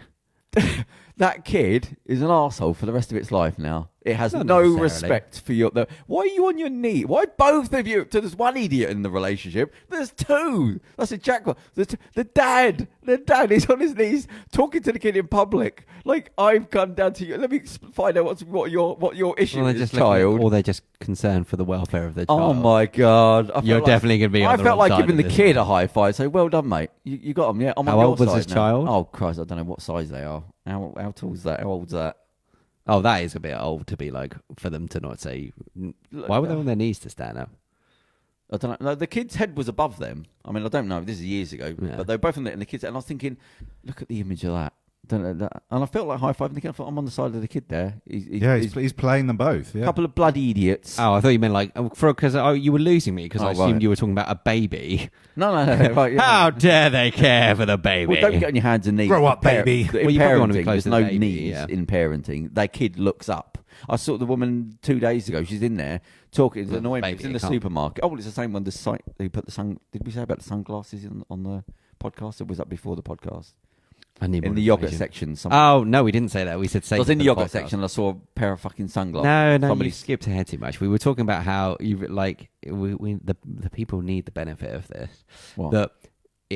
That kid is an arsehole for the rest of its life now. It has Not no necessarily. respect for your... Why are you on your knee? Why both of you? So there's one idiot in the relationship. There's two. That's a jackpot. The dad is on his knees talking to the kid in public. Like, I've come down to you. Let me find out what your issue is, child. Or they're just concerned for the welfare of their child. Oh my God! You're definitely going to be on the I felt wrong like side giving of the this kid one. a high five. So well done, mate. You got them. Yeah. I'm How on your old was side this now. child? Oh Christ! I don't know what size they are. How tall is that? How old's that? Oh, that is a bit old to be like, for them to not say. Why were they on their knees to stand up? I don't know. No, the kid's head was above them. I mean, I don't know. This is years ago, Yeah. but they were both in the kid's head. And I was thinking, look at the image of that. Don't know that. And I felt like high fiving the kid. I thought, I'm on the side of the kid there. He's playing them both. a Yeah. couple of bloody idiots. Oh, I thought you meant like because you were losing me because Oh, I assumed right. you were talking about a baby. No. Right, yeah. How dare they care for the baby? Well, don't get on your hands and knees. Grow up, baby. In Well, you probably want to be parenting, close there's to the no baby, knees yeah. in parenting. Their kid looks up. I saw the woman 2 days ago. She's in there talking. It's Well, annoying me. baby, It's in you the can't. supermarket. Oh, well, it's the same one. The site they put the sun. Did we say about the sunglasses on the podcast? Or was that before the podcast? I need In more the yogurt information. section. Oh no, we didn't say that. We said I was in the yogurt podcast. section and I saw a pair of fucking sunglasses. No, Somebody you skipped ahead too much. We were talking about how you like the people need the benefit of this. What? That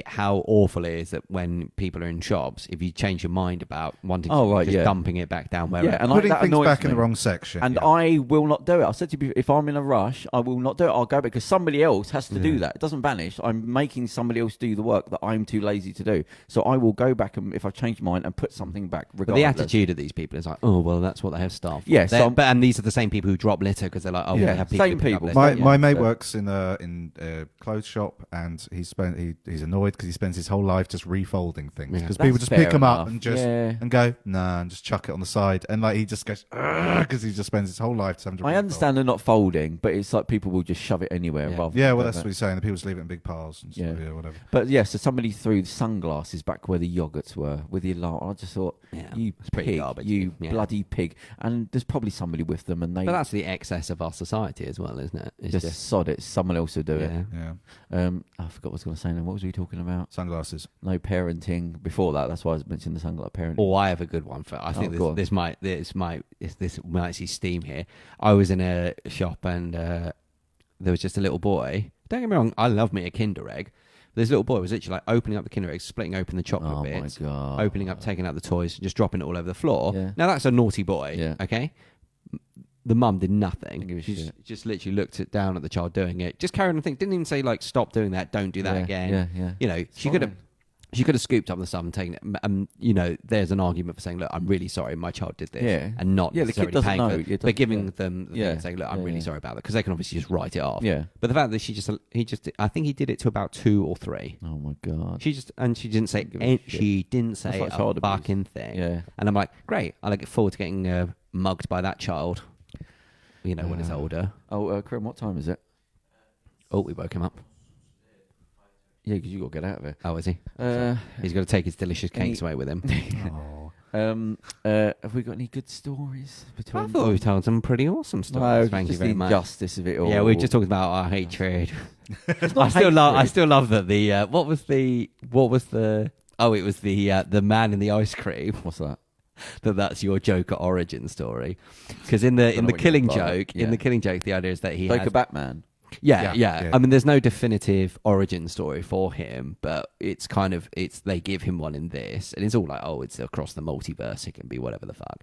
how awful it is that when people are in shops, if you change your mind about wanting Oh, to, right, just yeah. dumping it back down where Yeah, and Putting that things annoys back in me. the wrong section. And yeah. I will not do it. I said to you, if I'm in a rush, I will not do it. I'll go because somebody else has to do that. It doesn't vanish. I'm making somebody else do the work that I'm too lazy to do. So I will go back and if I've changed my mind and put something back. But Regardless. the attitude of these people is like, oh well, that's what they have staff for. Yeah, so and these are the same people who drop litter because they're like, oh, Yeah, they have people. same who pick up people. litter. My Yeah. mate So- works in a clothes shop, and he's annoyed because he spends his whole life just refolding things Yeah. because That's people just fair pick them up enough. and just Yeah. and go nah and just chuck it on the side, and like he just goes because he just spends his whole life having to I refold. understand they're not folding, but it's like people will just shove it anywhere. Yeah. Rather Yeah, than well, do that's that. what he's saying. The people just leave it in big piles and stuff. Yeah. Yeah, whatever. But yeah, so somebody threw the sunglasses back where the yogurts were with the alarm. I just thought, Yeah, you it's pretty pig, garbage, you yeah. bloody pig. And there's probably somebody with them, and they But that's the excess of our society as well, isn't it? It's just sod it. Someone else will do it. yeah. Yeah, I forgot what I was going to say now. What was we talking about? sunglasses. No parenting. Before that, that's why I was mentioning the sunglass parenting. Oh, I have a good one for. I think go on. this might see steam here. I was in a shop and there was just a little boy. Don't get me wrong, I love me a Kinder egg. This little boy was literally like opening up the Kinder egg, splitting open the chocolate Oh, my bits, God. opening up, taking out the toys, just dropping it all over the floor. Yeah. Now that's a naughty boy. Yeah. Okay. The mum did nothing. Didn't give a She shit. just literally looked down at the child doing it. Just carried on thinking. Didn't even say like, "Stop doing that. Don't do that Yeah, again." yeah. You know, she fine. could have. She could have scooped up the stuff and taken it. You know, there's an argument for saying, "Look, I'm really sorry, my child did this," Yeah. and not Yeah, the kid necessarily doesn't paying know. for It it, doesn't- but giving yeah. them the thing Yeah. and saying, "Look, I'm Yeah, really yeah. sorry about that," because they can obviously just write it off. Yeah. But the fact that I think he did it to about 2 or 3. Oh my God. She didn't say Give a shit. she didn't say like a child abuse. fucking thing. Yeah. And I'm like, great. I look forward to getting mugged by that child. You know, when it's older. Oh, Krim, what time is it? Oh, we woke him up. Yeah, because you got to get out of it. Oh, is he? Uh, He's got to take his delicious cakes Any- away with him. have we got any good stories between? I thought we told some pretty awesome stories. No, Thank you just very the much. injustice of it all. Yeah, we just talked about our hatred. It's I not still hatred. love that the what was the it was the man in the ice cream. What's that? That's your Joker origin story. Because in the what you Killing mean by that. Joke, Yeah. in the Killing Joke, the idea is that he Joker has, Batman. yeah. Yeah. I mean, there's no definitive origin story for him, but it's kind of they give him one in this, and it's all like, oh, it's across the multiverse. It can be whatever the fuck.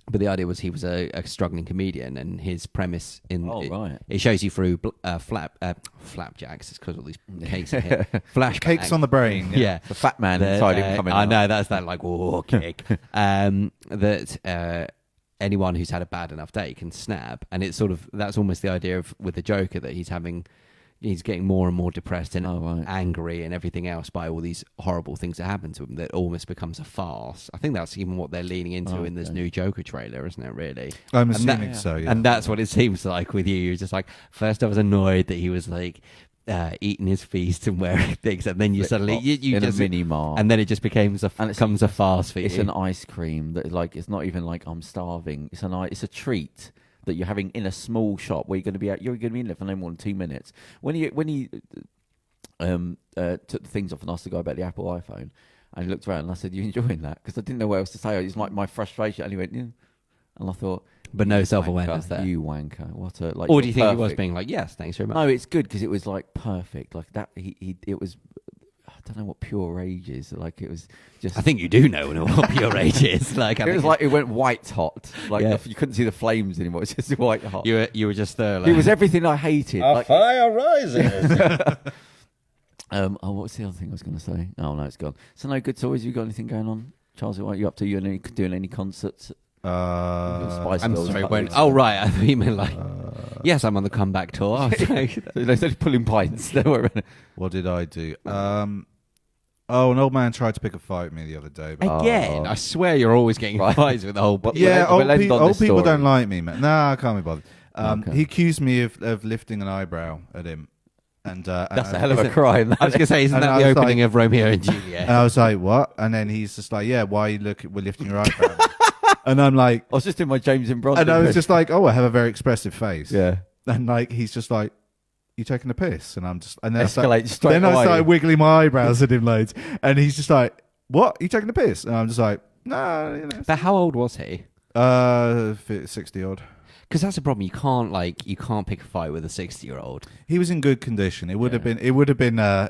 But the idea was he was a struggling comedian, and his premise Right. it shows you through flapjacks. It's because all these cakes in here. Flashbacks. Cakes on the brain. Yeah. The fat man inside him coming I out. know, that's that like, whoa, kick. That anyone who's had a bad enough day can snap. And it's sort of, that's almost the idea of with the Joker, that he's having he's getting more and more depressed and right. angry and everything else by all these horrible things that happen to him that almost becomes a farce. I think that's even what they're leaning into in this new Joker trailer, isn't it, really? I'm assuming so, yeah. And that's what it seems like with you. You're just like, first I was annoyed that he was like eating his feast and wearing things, and then you suddenly you in just a mini mart, and then it just becomes a farce for you. It's an ice cream that like it's not even like I'm starving. It's a treat that you're having in a small shop where you're going to be in there for no more than 2 minutes. When he took the things off and asked the guy about the Apple iPhone, and he looked around and I said, "You enjoying that?" Because I didn't know what else to say. It's like my frustration. And he went, "Yeah," and I thought, but no self-awareness there. You wanker! What a like. Or do you think perfect. he was being like, "Yes, thanks very much"? No, it's good because it was like perfect. Like that. It was. I don't know what pure rage is. Like it was just. I think you do know what pure rage is. Like it was like it went white hot. Like you couldn't see the flames anymore. It's just white hot. You were just there. Like, it was everything I hated. A fire rises. What's the other thing I was going to say? Oh no, it's gone. So no good toys. You got anything going on, Charles? What are you up to? You doing any concerts? I'm sorry. Right. I thought you meant like. Yes, I'm on the comeback tour. They're pulling pints. What did I do? An old man tried to pick a fight with me the other day. But Again, I swear you're always getting fights with the whole. Yeah, we'll end on old this people story. don't like me, man. Nah, I can't be bothered. Okay. He accused me of lifting an eyebrow at him. And that's a hell of a crime. I was going to say, isn't that the opening of Romeo and Juliet? And I was like, what? And then he's just like, yeah, why we're lifting your eyebrow? And I'm like... I was just in my James and Bronson. And I was just like, oh, I have a very expressive face. Yeah. And like, he's just like, you taking a piss? And I'm just... And then Escalate straight then away. I started wiggling my eyebrows at him loads. And he's just like, what? You taking a piss? And I'm just like, no. You know. But how old was he? 60 odd. Because that's the problem. You can't pick a fight with a 60-year-old. He was in good condition. It would have been a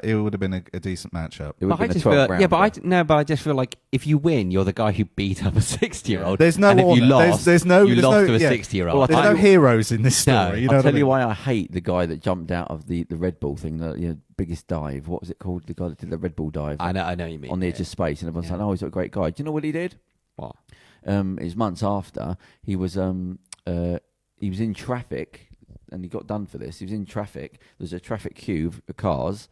decent matchup. It would have been a 12 round. But I just feel like if you win, you're the guy who beat up a 60-year-old. There's no and if you order. lost, there's no to a 60-year-old. Well, There's no heroes in this story. No. You know I'll tell you I mean? why I hate the guy that jumped out of the Red Bull thing, the biggest dive. What was it called? The guy that did the Red Bull dive. I know what you mean. On the edge of space, and everyone's saying, "Oh, he's a great guy." Do you know what he did? What? It was months after he was in traffic, and he got done for this. He was in traffic. There's a traffic queue of cars.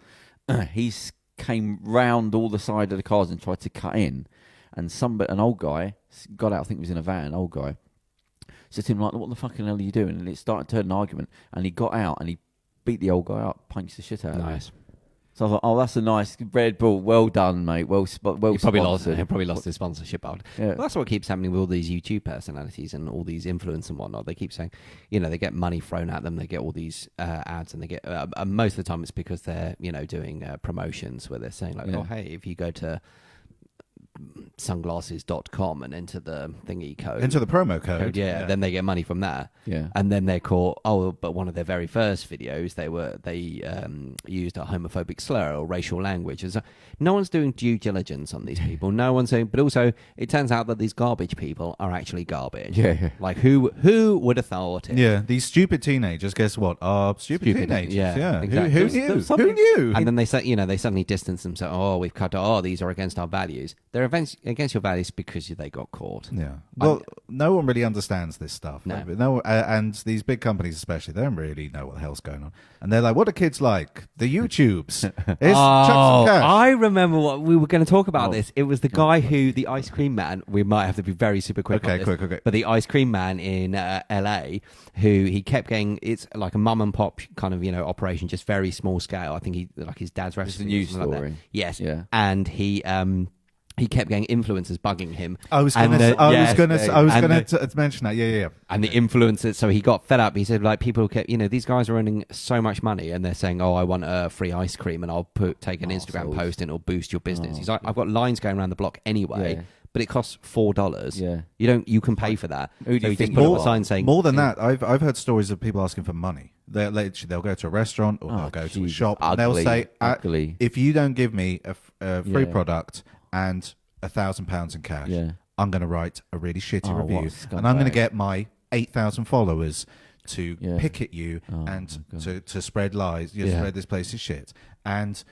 He came round all the side of the cars and tried to cut in. And an old guy, got out, I think he was in a van, an old guy, said to him, like, what the fucking hell are you doing? And it started to turn an argument. And he got out and he beat the old guy up, punched the shit out of him. Nice. So I thought, oh, that's a nice Red Bull. Well done, mate. Well He probably sponsored. lost his sponsorship out. Yeah. Well, that's what keeps happening with all these YouTube personalities and all these influencers and whatnot. They keep saying, they get money thrown at them. They get all these ads, and they get most of the time it's because they're doing promotions where they're saying like, oh hey, if you go to sunglasses.com and enter the thingy code, Enter the promo code. then they get money from that. Yeah. And then they're caught. Oh, but one of their very first videos, they used a homophobic slur or racial language. No one's doing due diligence on these people. No one's saying. But also, it turns out that these garbage people are actually garbage. Yeah. Like who would have thought it? Yeah, these stupid teenagers. Guess what? Are stupid teenagers. Yeah, Exactly. exactly. Who knew? And then they suddenly distance themselves. Oh, we've cut. Oh, these are against our values. They're against your values because they got caught. Yeah. Well, no one really understands this stuff. No. And these big companies especially, they don't really know what the hell's going on. And they're like, what are kids like? The YouTubes. Chuck some cash. I remember what we were going to talk about this. It was the guy the ice cream man. We might have to be very super quick on this. quick. But the ice cream man in LA, who he kept getting, it's like a mum and pop kind of, operation, just very small scale. I think his dad's restaurant. It's a news story. Like that. Yes. Yeah. And he kept getting influencers bugging him. I was going to mention that. Yeah. And the influencers, so he got fed up. He said, like, people kept, these guys are earning so much money, and they're saying, "Oh, I want a free ice cream, and I'll take an Instagram post, and it'll boost your business." He's like, "I've got lines going around the block anyway." But it costs $4. Yeah, you can pay for that. Who do you think put you up a are? sign saying More than that, I've heard stories of people asking for money. They'll go to a restaurant or they'll go to a shop and they'll say, "If you don't give me a free product and £1,000 in cash, I'm going to write a really shitty review, and I'm going to get my 8,000 followers to picket you and to spread lies, spread this place is shit." And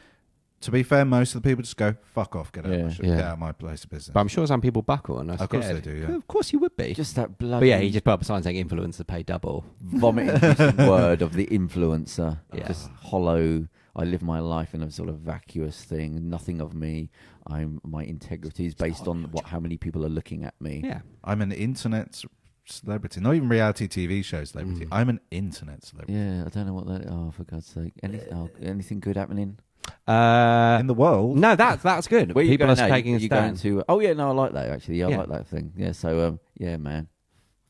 to be fair, most of the people just go, fuck off, get out, Yeah. of, my shop, Yeah. get out of my place of business. But I'm sure some people buckle and are Of course scared. they do, yeah. Of course you would be. Just that bloody But yeah, he just put up a sign saying influencers pay double. vomiting word of the influencer. Yeah. Just hollow. I live my life in a sort of vacuous thing. Nothing of me. My integrity is based on how many people are looking at me. Yeah. I'm an internet celebrity, not even reality TV show celebrity. I'm an internet celebrity. Yeah, I don't know what that. Oh, for God's sake! Anything good happening? In the world. No, that's good. Where People you are going now? taking a You going stand. to? Oh yeah, no, I like that actually. Yeah, I Yeah. like that thing. Yeah, so yeah, man.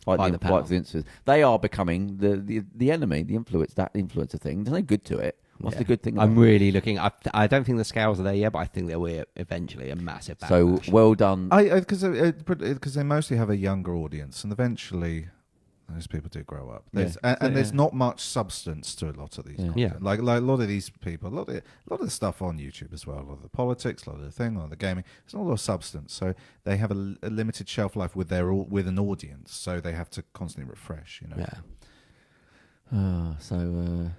Fight Fight the the power. influencers. They are becoming the enemy. The influencer thing. There's no good to it. What's Yeah. the good thing? About I'm really looking. I don't think the scales are there yet, but I think there will eventually a massive it? So backlash. well done. Because they mostly have a younger audience, and eventually those people do grow up. There's, Yeah. and there's not much substance to a lot of these. Yeah. content. Yeah. Like a lot of these people, a lot of the stuff on YouTube as well. A lot of the politics, a lot of the thing, a lot of the gaming. There's not a lot of substance, so they have a limited shelf life with with an audience. So they have to constantly refresh. You know. Yeah.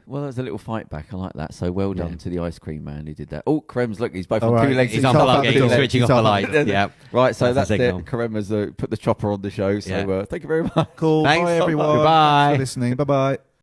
Well, there's a little fight back. I like that. So well done Yeah. to the ice cream man who did that. Oh, Krems, look, he's both All on right. two legs. He's He's unplugging. the door. He's switching He's off the unplugging. light. Yeah. Right, so that's the it. signal. Karem has put the chopper on the show. So Yeah. thank you very much. Cool. Thanks. Bye everyone. Goodbye. Thanks for listening. Bye bye.